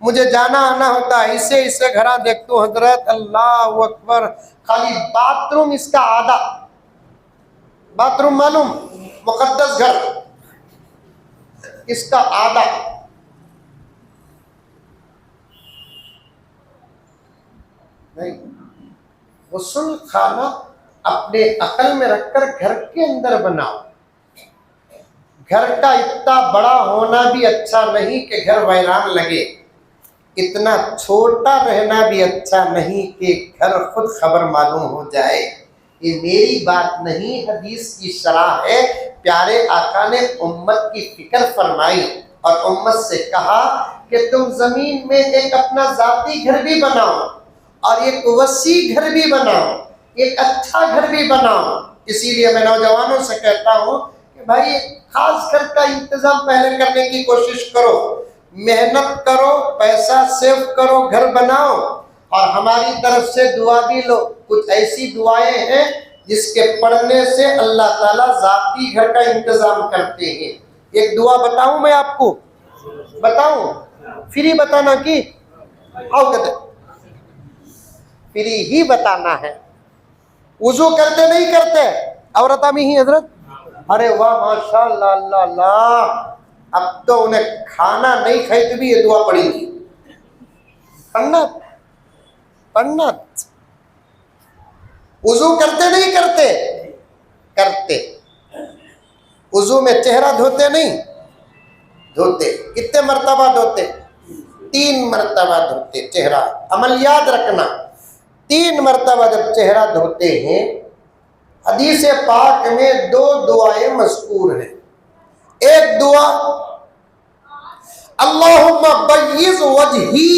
मुझे जाना आना होता है, इससे घरा देखता हूं हजरत, अल्लाह अकबर। खाली बाथरूम इसका आधा, बाथरूम मालूम मुकद्दस घर, इसका आधा। नहीं, गुस्ल खाना अपने अकल में रखकर घर के अंदर बनाओ। घर का इतना बड़ा होना भी अच्छा नहीं कि घर वैरान लगे, इतना छोटा रहना भी अच्छा नहीं कि घर खुद खबर मालूम हो जाए। ये मेरी बात नहीं, हदीस की शरह है। प्यारे आका ने उम्मत की फिक्र फरमाई और उम्मत से कहा कि तुम जमीन में एक अपना जाती घर भी बनाओ और एक वसी घर भी बनाओ, एक अच्छा घर भी बनाओ। इसीलिए मैं नौजवानों से कहता हूँ कि भाई खास घर का इंतजाम पहले करने की कोशिश करो, मेहनत करो, पैसा सेव करो, घर बनाओ, और हमारी तरफ से दुआ भी लो। कुछ ऐसी दुआएं हैं जिसके पढ़ने से अल्लाह ताला जाती घर का इंतजाम करते हैं। एक दुआ बताऊं मैं आपको, बताऊं? फ्री बताना कि आओ कहते फ्री ही बताना है। वुजू करते नहीं करते औरत में ही हजरत, अरे वाह माशाअल्लाह अल्लाह अल्लाह, अब तो उन्हें खाना नहीं खाई तो भी ये दुआ पड़ी थी। पन्नत पन्नत, वुजू करते नहीं करते? करते। वुजू में चेहरा धोते नहीं? धोते। कितने मर्तबा धोते? 3 मरतबा धोते चेहरा। अमल याद रखना, 3 मरतबा जब चेहरा धोते हैं, हदीस पाक में 2 दुआएं मज़कूर हैं। एक दुआ अल्लाहुम्मा बय्यिज़ वजही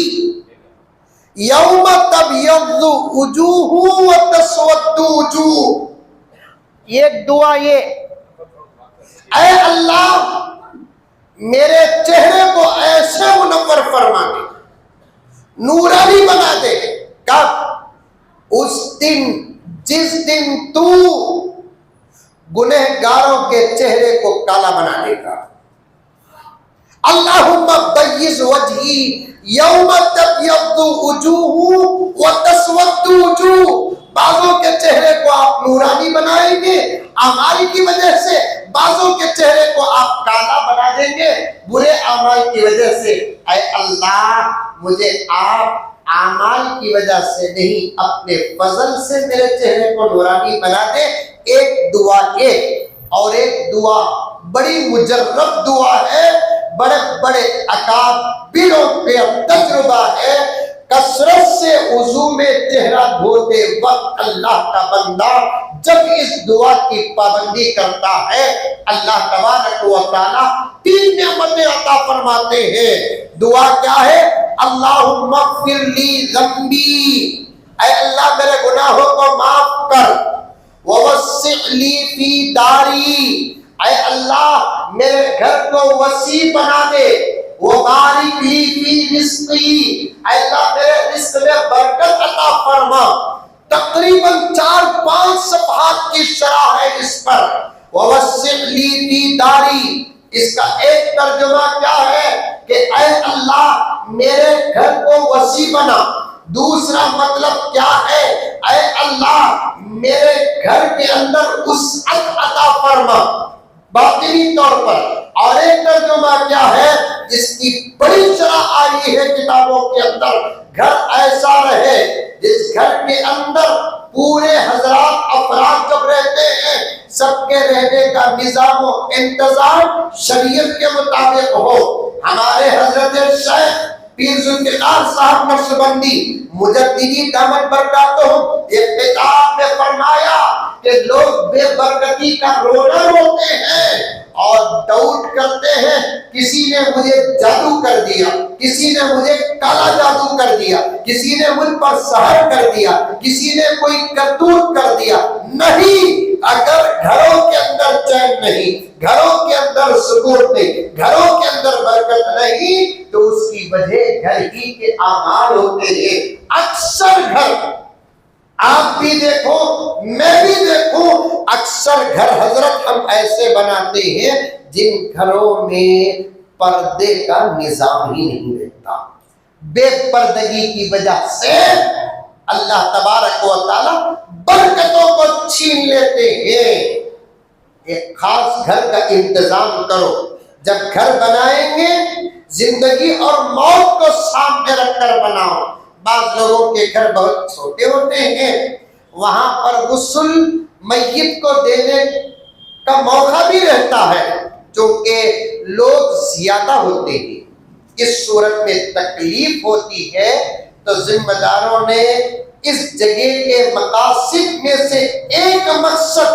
यौम तबय्यज़ु वजूहु व तस्वद्दु वजूह। एक दुआ ये, ऐ अल्लाह मेरे चेहरे को ऐसे मुनव्वर फरमा दे, नूरानी बना दे। कब? उस दिन जिस दिन तू गुनहगारों के चेहरे को काला बना देगा। अल्लाहुम्मा बय्यिज़ वजही यौम तबय्यज़ु वजूहु व तस्वद्दु वजूह। बाज़ों के चेहरे को आप नूरानी बनाएंगे अमाल की वजह से, बाज़ों के चेहरे को आप काला बना देंगे बुरे अमाल की वजह से। ऐ अल्लाह मुझे आप आमाल की वजह से नहीं, अपने फजल से मेरे चेहरे को नूरानी बना दे। एक दुआ ये, और एक दुआ बड़ी मुजर्रब दुआ है, बड़े बड़े अकाबिरों पे तजुर्बा है। कसरत से वुजू में चेहरा धोते वक्त अल्लाह का बंदा जब इस दुआ की पाबंदी करता है, अल्लाह तबारक व तआला 3 नेमतें अता फरमाते हैं। दुआ क्या है? अल्लाहुम्मा ग़फ़िरली ज़म्बी, ऐ अल्लाह मेरे गुनाहों को माफ कर। ववस्सिअली फी दारी, ऐ अल्लाह मेरे घर को वसी बना दे। वो बारिक ली फी रिज़्क़ी, ऐ अल्लाह मेरे रिज़्क़ में बरकत अता फरमा। तकरीबन 4-5 सफ़हात की शरह है इस पर। ववस्सिअली फी दारी, इसका एक तर्जुमा क्या है कि ऐ अल्लाह मेरे घर को वसी बना। दूसरा मतलब क्या है? ऐ अल्लाह मेरे घर के अंदर वसअत अता फरमा बातिनी तौर पर। और एक तर्जुमा क्या है जिसकी बड़ी शरह आई है किताबों के अंदर, घर ऐसा रहे जिस घर के अंदर पूरे हज़रात अफराद जब रहते हैं, सबके रहने का निज़ाम व इंतजाम शरीयत के मुताबिक हो। हमारे हजरत शेख पीर ज़ुल्फ़िकार साहब नक्शबंदी मुजद्दिदी दामत बरकातुहुम एक किताब में फरमाया कि लोग बेबरकती का रोना रोते हैं और डाउट करते हैं, किसी ने मुझे जादू कर दिया, किसी ने मुझे काला जादू कर दिया, किसी ने मुझ पर सहर कर दिया, किसी ने कोई करतूत कर दिया। नहीं, अगर घरों के अंदर चैन नहीं, घरों के अंदर सुकून नहीं, घरों के अंदर बरकत नहीं, तो उसकी वजह घर ही के आमाल होते हैं। अक्सर घर आप भी देखो, मैं भी देखूं, अक्सर घर हजरत हम ऐसे बनाते हैं जिन घरों में पर्दे का निजाम ही नहीं रहता। बेपर्दगी की वजह से अल्लाह तबारक व तआला बरकतों को छीन लेते हैं। एक खास घर का इंतजाम करो। जब घर बनाएंगे जिंदगी और मौत को सामने रखकर बनाओ। बाज़ लोगों के घर बहुत छोटे होते हैं, वहां पर गुस्ल मय्यत को देने का मौका भी रहता है, क्योंकि लोग ज्यादा होते हैं। इस सूरत में तकलीफ होती है, तो जिम्मेदारों ने इस जगह के मकासिद में से एक मकसद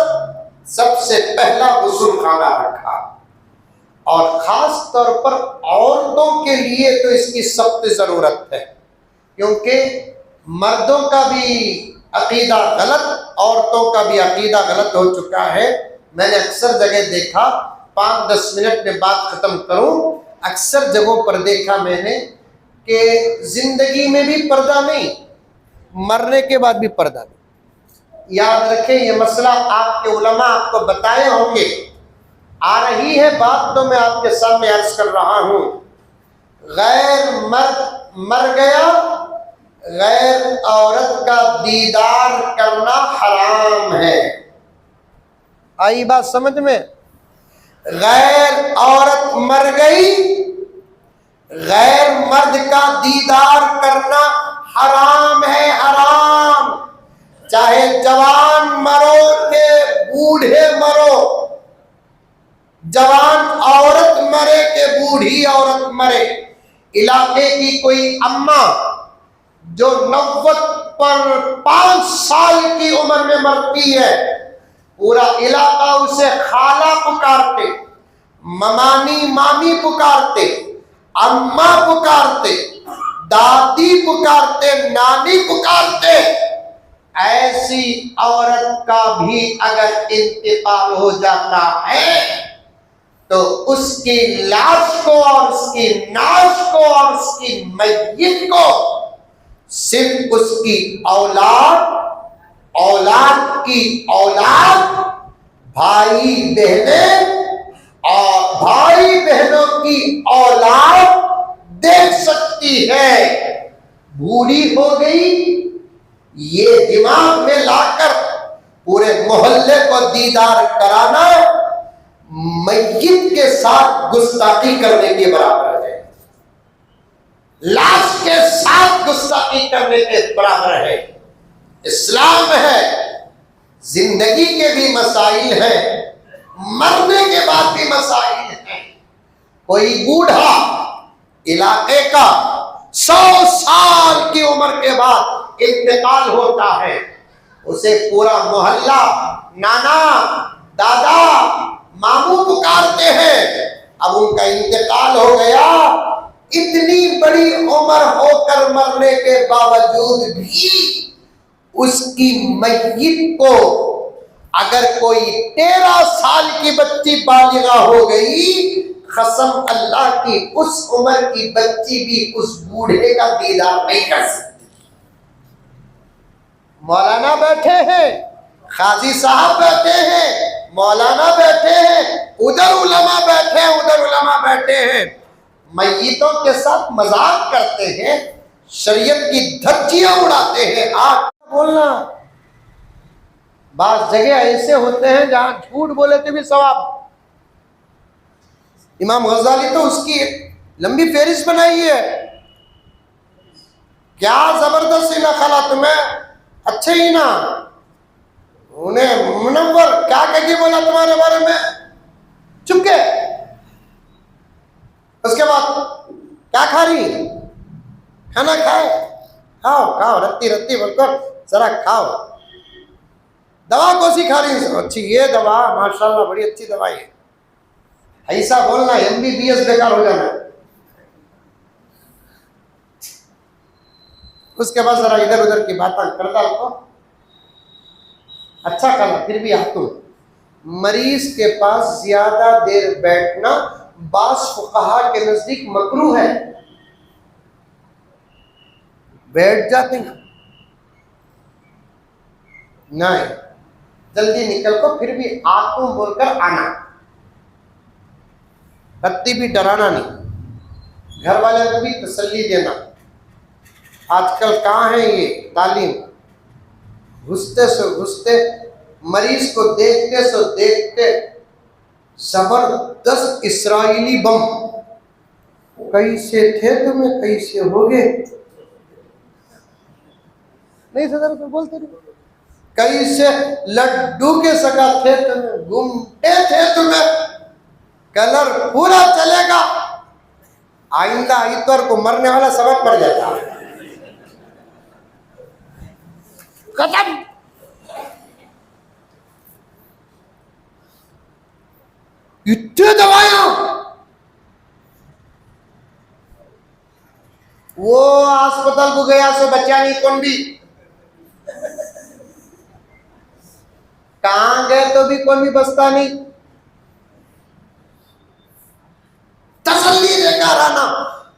सबसे पहला गुस्ल खाना रखा। और खास तौर पर औरतों के लिए तो इसकी सख्त जरूरत है, क्योंकि मर्दों का भी अकीदा गलत, औरतों का भी अकीदा गलत हो चुका है। मैंने अक्सर जगह देखा, 5-10 मिनट में बात खत्म करूं, अक्सर जगहों पर देखा मैंने कि जिंदगी में भी पर्दा नहीं, मरने के बाद भी पर्दा नहीं। याद रखें, ये मसला आपके उलमा आपको बताए होंगे। आ रही है बात तो मैं आपके सामने अर्ज कर रहा हूं। गैर मर्द मर गया, गैर औरत का दीदार करना हराम है। आई बात समझ में? गैर औरत मर गई, गैर मर्द का दीदार करना हराम है, हराम। चाहे जवान मरो के बूढ़े मरो, जवान औरत मरे के बूढ़ी औरत मरे, इलाके की कोई अम्मा जो 95 साल की उम्र में मरती है, पूरा इलाका उसे खाला पुकारते, ममानी मामी पुकारते, अम्मा पुकारते, दादी पुकारते, नानी पुकारते। ऐसी औरत का भी अगर इंतकाल हो जाता है तो उसकी लाश को और उसकी नाश को और उसकी मय्यत को सिर्फ उसकी औलाद, औलाद की औलाद, भाई बहनें और भाई बहनों की औलाद देख सकती है। बूढ़ी हो गई, ये दिमाग में लाकर पूरे मोहल्ले को दीदार कराना मय्यत के साथ गुस्ताखी करने के बराबर है, लाश के साथ गुस्ताखी करने के बराबर है। इस्लाम है, जिंदगी के भी मसाइल हैं, मरने के बाद भी मसाइल हैं। कोई बूढ़ा इलाके का 100 साल की उम्र के बाद इंतकाल होता है, उसे पूरा मोहल्ला नाना, दादा, मामू पुकारते हैं। अब उनका इंतकाल हो गया, इतनी बड़ी उम्र होकर मरने के बावजूद भी उसकी मय्यत को अगर कोई 13 साल की बच्ची बालिगा हो गई, कसम अल्लाह की, उस उम्र की बच्ची भी उस बूढ़े का दीदार नहीं कर सकती। मौलाना बैठे हैं, काजी साहब बैठे हैं, मौलाना बैठे हैं, उधर उलमा बैठे हैं, उधर उलमा बैठे हैं, मय्यतों के साथ मजाक करते हैं, शरीयत की धज्जियां उड़ाते हैं। आप बोलना, बात जगह ऐसे होते हैं जहां झूठ बोले तो भी सवाब। इमाम गजाली तो उसकी लंबी फेरिस्त बनाई है, क्या जबरदस्त नखला तुम्हें, अच्छे ही ना, उन्हें मुनव्वर क्या कह के बोला तुम्हारे बारे में, चुप के। उसके बाद क्या खा रही, खाना खाए, खाओ खाओ, रत्ती रत्ती बोलकर जरा खाओ। दवा कौन सी खा रही, अच्छी ये दवा, माशाल्लाह बड़ी अच्छी दवाई है। ऐसा बोलना MBBS बेकार हो जाना। उसके बाद जरा इधर उधर की बातें करता रहो, अच्छा करना, फिर भी आप तुम मरीज के पास ज्यादा देर बैठना बास फुकहा के नजदीक मकरूह है। बैठ जाते हैं नहीं, जल्दी निकल को, फिर भी आतुम बोलकर आना, कत्ती भी डराना नहीं, घर वाले को भी तसल्ली देना। आजकल कहाँ है ये तालीम, घुसते सो घुसते, मरीज को देखते सो देखते जबरदस्त इस्राइली बम, कैसे थे तुम्हें, कैसे हो गए, नहीं सदर तो बोलते रहो, कैसे लड्डू के सगा थे तुम्हें, घूमते थे तुम्हें, कलर पूरा चलेगा। आइंदा इतवार को मरने वाला सबक पड़ जाता है, खत्म। इतने दवाइयां, वो अस्पताल को गया सो बच्चा नहीं कौन भी, कहां गए तो भी कौन भी बसता नहीं, तसल्ली देकर आना।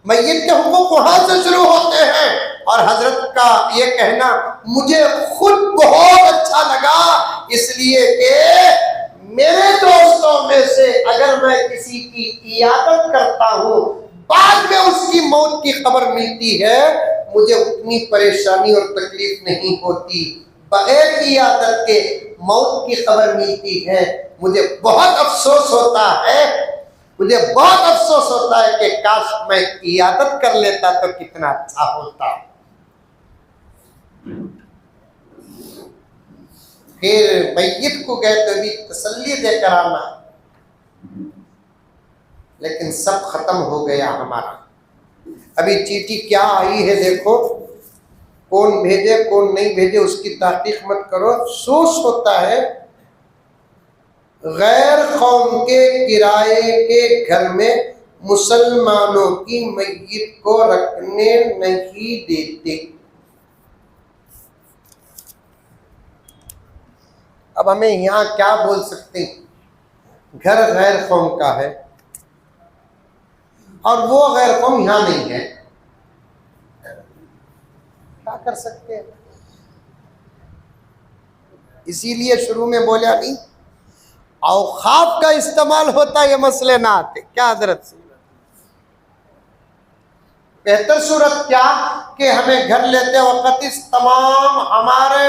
मय्यत के हुकूक वहां से शुरू होते हैं। और हजरत का ये कहना मुझे खुद बहुत अच्छा लगा, इसलिए कि मेरे दोस्तों में से अगर मैं किसी की इयादत करता हूं, बाद में उसकी मौत की खबर मिलती है, मुझे उतनी परेशानी और तकलीफ नहीं होती। बगैर इयादत के मौत की खबर मिलती है, मुझे बहुत अफसोस होता है, मुझे बहुत अफसोस होता है कि काश मैं इयादत कर लेता तो कितना अच्छा होता। फिर मय्यत को गए तो भी तसल्ली देकर आना, लेकिन सब खत्म हो गया हमारा। अभी चिट्ठी क्या आई है देखो, कौन भेजे कौन नहीं भेजे उसकी तहकीक मत करो। अफसोस होता है गैर कौम के किराए के घर में मुसलमानों की मय्यत को रखने नहीं देते। अब हमें यहाँ क्या बोल सकते हैं, घर गैर कौम का है और वो गैर कौम यहाँ नहीं है, क्या कर सकते हैं। इसीलिए शुरू में बोला नहीं, औखाफ का इस्तेमाल होता ये मसले ना आते। क्या हजरत से बेहतर सूरत क्या कि हमें घर लेते वक्त इस तमाम हमारे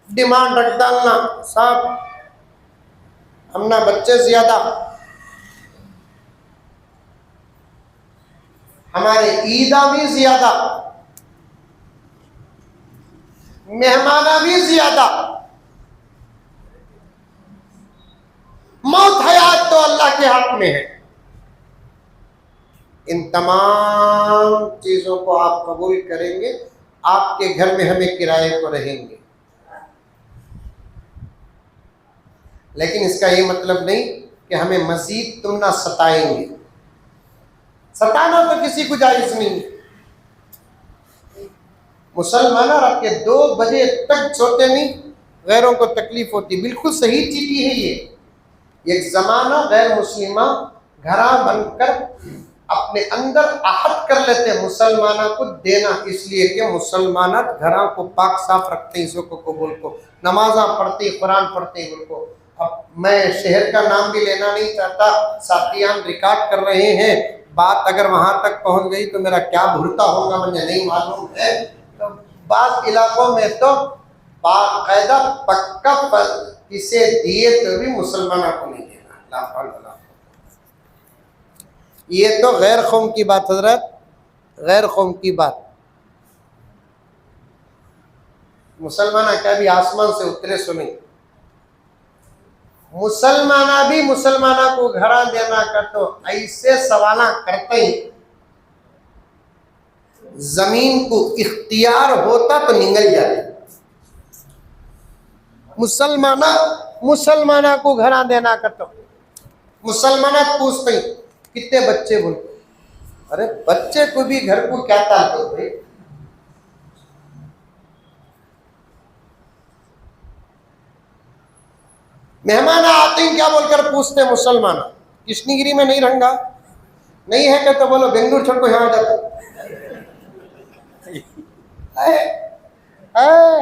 डिमांड रख डालना, साहब हमने बच्चे ज्यादा, हमारे ईदा भी ज्यादा, मेहमाना भी ज्यादा, मौत हयात तो अल्लाह के हाथ में है। इन तमाम चीजों को आप कबूल करेंगे, आपके घर में हमें किराए को रहेंगे, लेकिन इसका ये मतलब नहीं कि हमें मजीद तुम ना सताएंगे। सताना तो किसी को जायज नहीं। मुसलमान रात के 2 बजे तक सोते नहीं, गैरों को तकलीफ होती। बिल्कुल सही चिट्ठी है ये। एक जमाना गैर मुस्लिमा घरा बनकर अपने अंदर आहत कर लेते मुसलमाना को देना, इसलिए कि मुसलमान घरा को पाक साफ रखते हैं, इसको कबूल को नमाजा पढ़ते कुरान पढ़ते उनको। अब मैं शहर का नाम भी लेना नहीं चाहता, साथियान रिकॉर्ड कर रहे हैं, बात अगर वहां तक पहुंच गई तो मेरा क्या भूलता होगा मुझे नहीं मालूम है। तो बात इलाकों में तो बाकायदा पक्का किसे दिए तो भी मुसलमानों को नहीं देना। ये तो गैर कौम की बात हजरत, गैर कौम की बात। मुसलमान क्या भी आसमान से उतरे सुने, मुसलमाना भी मुसलमाना को घरा देना का तो ऐसे सवाल करते ही जमीन को इख्तियार होता तो निकल जाए। मुसलमाना को घरा देना का तो मुसलमाना पूछते कितने बच्चे बोल, अरे बच्चे को भी घर को क्या ताल्लुक भाई। मेहमान आते हैं क्या बोलकर पूछते मुसलमान, कृष्णगिरी में नहीं रहूंगा, नहीं है क्या तो बोलो बेंगलुरु छोड़ को यहाँ जाता है,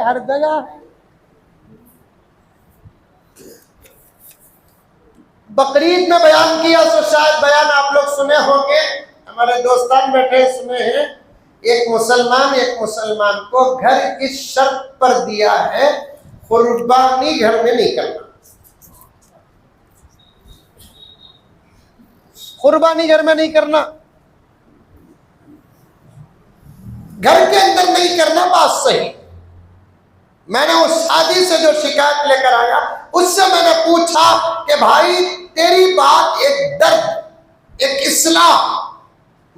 हर जगह है। बकरीद में बयान किया तो शायद बयान आप लोग सुने होंगे, हमारे दोस्तान बैठे सुने हैं। एक मुसलमान को घर इस शर्त पर दिया है कुर्बानी घर में नहीं करना, कुर्बानी घर में नहीं करना, घर के अंदर नहीं करना। बात सही। मैंने उस शादी से जो शिकायत लेकर आया उससे मैंने पूछा कि भाई तेरी बात एक दर्द एक इस्लाह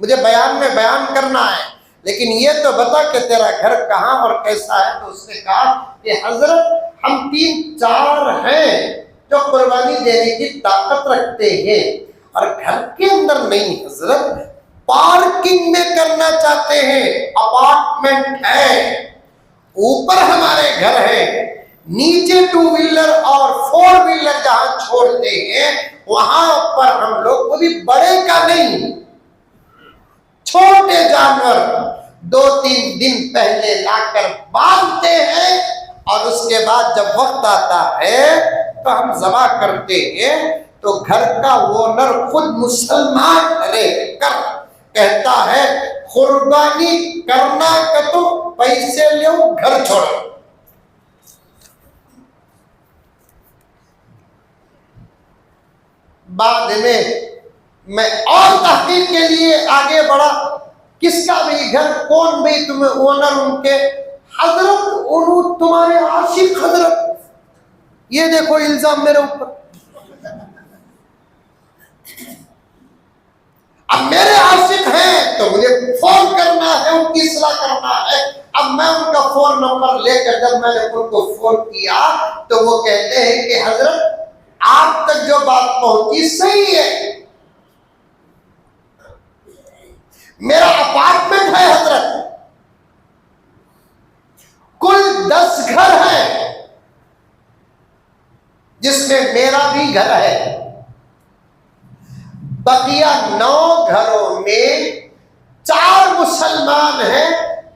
मुझे बयान में बयान करना है, लेकिन ये तो बता कि तेरा घर कहाँ और कैसा है। तो उसने कहा कि हजरत हम 3-4 हैं जो कुर्बानी देने की ताकत रखते हैं और घर के अंदर नहीं हजरत, पार्किंग में करना चाहते हैं। अपार्टमेंट है, ऊपर हमारे घर है, नीचे 2 व्हीलर और 4 व्हीलर जहां छोड़ते हैं वहां पर हम लोग को भी बड़े का नहीं, छोटे जानवर 2-3 दिन पहले लाकर बांधते हैं और उसके बाद जब वक्त आता है तो हम जबा करते हैं। तो घर का ओनर खुद मुसलमान रहकर कहता है कुर्बानी करना का तो पैसे लो घर छोड़ो। बाद में मैं और तहकीक के लिए आगे बढ़ा, किसका भी घर कौन भी तुम्हें ओनर उनके, हजरत तुम्हारे आशिक हजरत, ये देखो इल्जाम मेरे ऊपर। अब मेरे आशिक हैं तो मुझे फोन करना है, उनकी इस्लाह करना है। अब मैं उनका फोन नंबर लेकर जब मैंने उनको फोन किया तो वो कहते हैं कि हजरत आप तक जो बात पहुंची सही है, मेरा अपार्टमेंट है हजरत, कुल 10 घर हैं जिसमें मेरा भी घर है, बकिया 9 घरों में 4 मुसलमान हैं,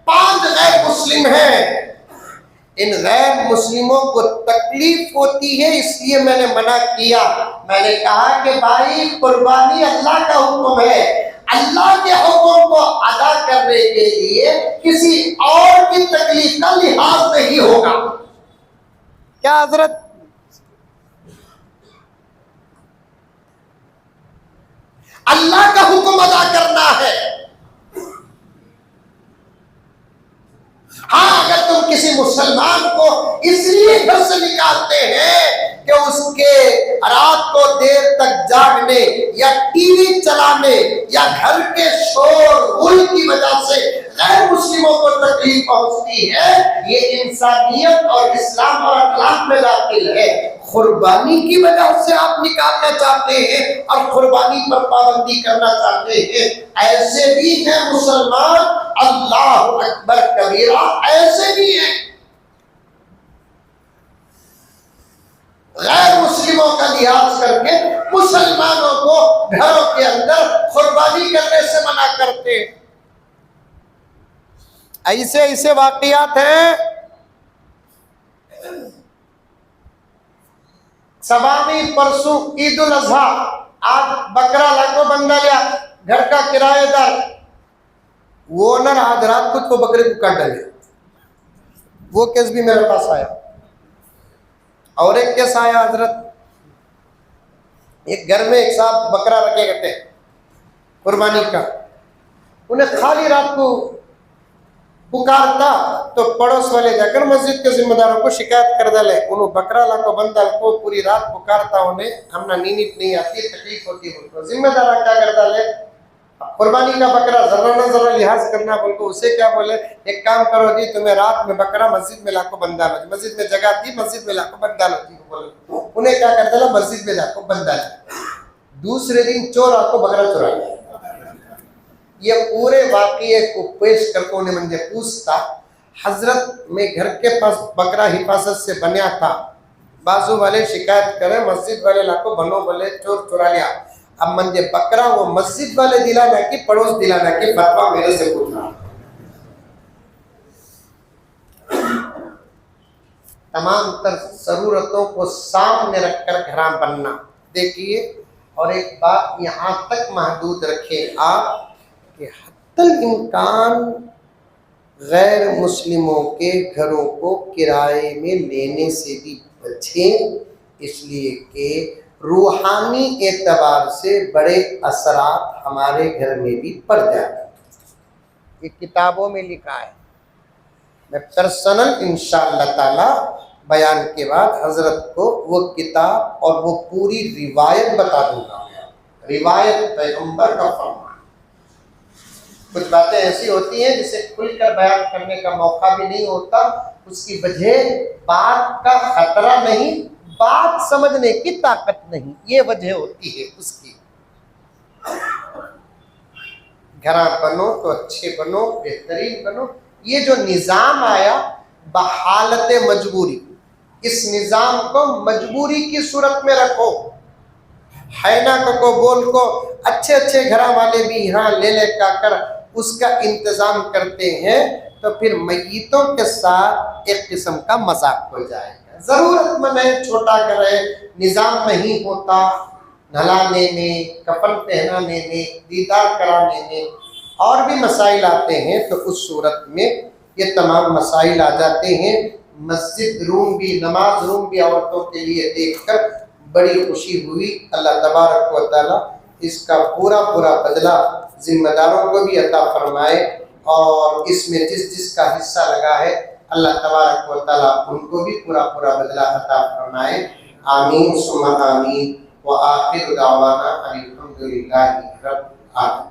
5 गैर मुस्लिम हैं। इन गैर मुस्लिमों को तकलीफ होती है, इसलिए मैंने मना किया। मैंने कहा कि भाई कुर्बानी अल्लाह का हुक्म है, अल्लाह के हुक्म को अदा करने के लिए किसी और की तकलीफ का लिहाज नहीं होगा। क्या हजरत? अल्लाह का हुक्म अदा करना है। हाँ, अगर तुम किसी मुसलमान को इसलिए घर से निकालते हैं कि उसके रात को देर तक जागने या टीवी चलाने या घर के शोर गुल की वजह से गैर मुस्लिमों को तकलीफ पहुंचती है, ये इंसानियत और इस्लाम और अखलाक में दाखिल है। कुर्बानी की वजह से आप निकालना चाहते हैं और कुर्बानी पर पाबंदी करना चाहते हैं, ऐसे भी हैं मुसलमान, अल्लाह अकबर कबीरा, ऐसे भी हैं। गैर मुस्लिमों का लिहाज करके मुसलमानों को घरों के अंदर कुर्बानी करने से मना करते हैं। ऐसे ऐसे वाकयात हैं। सबामी परसों ईद उल अजहा, आज बकरा लाखों बंदा लिया, घर का किराएदार वो ओनर आज रात को बकरे को काट डाले। वो केस भी मेरे पास आया। और एक केस आया हजरत, एक घर में एक साहब बकरा रखे करते हैं कुर्बानी का, उन्हें खाली रात को पुकारता तो पड़ोस वाले जाकर मस्जिद के जिम्मेदारों को शिकायत कर डाले। उन्होंने बकरा लाखों बंदल को पूरी रात पुकारता, उन्हें हमना नींद नहीं आती, तकलीफ होती है। बोलकर जिम्मेदार क्या कर डाले, कुर्बानी का बकरा जरा न जरा लिहाज करना बोलकर उसे क्या बोले, एक काम करो जी, तुम्हें रात में बकरा मस्जिद में लाखों बंदा लो। मस्जिद में जगह थी, मस्जिद में लाखों बंदा लो जी बोले। उन्हें क्या कर डाला, मस्जिद में लाखों बंदा लो। दूसरे दिन चोर आपको बकरा चुरा लिया। ये पूरे वाकये को पेश करके उन्हें मुझे पूछता, हजरत मैं घर के पास बकरा हिफाजत से बना था, बाजू वाले शिकायत करे, मस्जिद वाले लाखों बनो बोले चोर चुरा लिया। अब मुझे बकरा वो मस्जिद वाले दिलाना कि पड़ोस दिलाना कि फतवा मेरे से पूछना। तमाम तर जरूरतों को सामने रखकर घरां बनना। देखिए, और एक बात यहाँ तक महदूद रखें आप कि हत्तल इम्कान गैर मुस्लिमों के घरों को किराए में लेने से भी बचें, इसलिए कि रूहानी एतबार से बड़े असरात हमारे घर में भी पड़ जाते हैं। ये किताबों में लिखा है। मैं पर्सनल इंशाअल्लाह ताला बयान के बाद हजरत को वो किताब और वो पूरी रिवायत बता दूंगा। रिवायत पैगंबर का फरमान। कुछ बातें ऐसी होती हैं जिसे खुलकर बयान करने का मौका भी नहीं होता, उसकी वजह बात का खतरा नहीं, बात समझने की ताकत नहीं, ये वजह होती है उसकी। घरा बनो तो अच्छे बनो, बेहतरीन बनो। ये जो निज़ाम आया बहालत मजबूरी, इस निज़ाम को मजबूरी की सूरत में रखो। है ना को बोल को अच्छे अच्छे घरा वाले भी यहाँ ले कर उसका इंतजाम करते हैं, तो फिर मैयतों के साथ एक किस्म का मजाक हो जाएगा। जरूरतमंद है, छोटा करे, निज़ाम नहीं होता, नहलाने में, कफन पहनाने में, दीदार कराने में और भी मसाइल आते हैं, तो उस सूरत में ये तमाम मसाइल आ जाते हैं। मस्जिद रूम भी, नमाज रूम भी औरतों के लिए देखकर बड़ी खुशी हुई। अल्लाह तबारक व तआला इसका पूरा पूरा बदला जिम्मेदारों को भी अता फरमाए, और इसमें जिस जिसका हिस्सा लगा है अल्लाह तबारक व तआला उनको भी पूरा पूरा बदला अता फरमाए। आमीन सुम्मा आमीन। व आखिर दावाना अल्हम्दुलिल्लाहि रब्बिल आलमीन।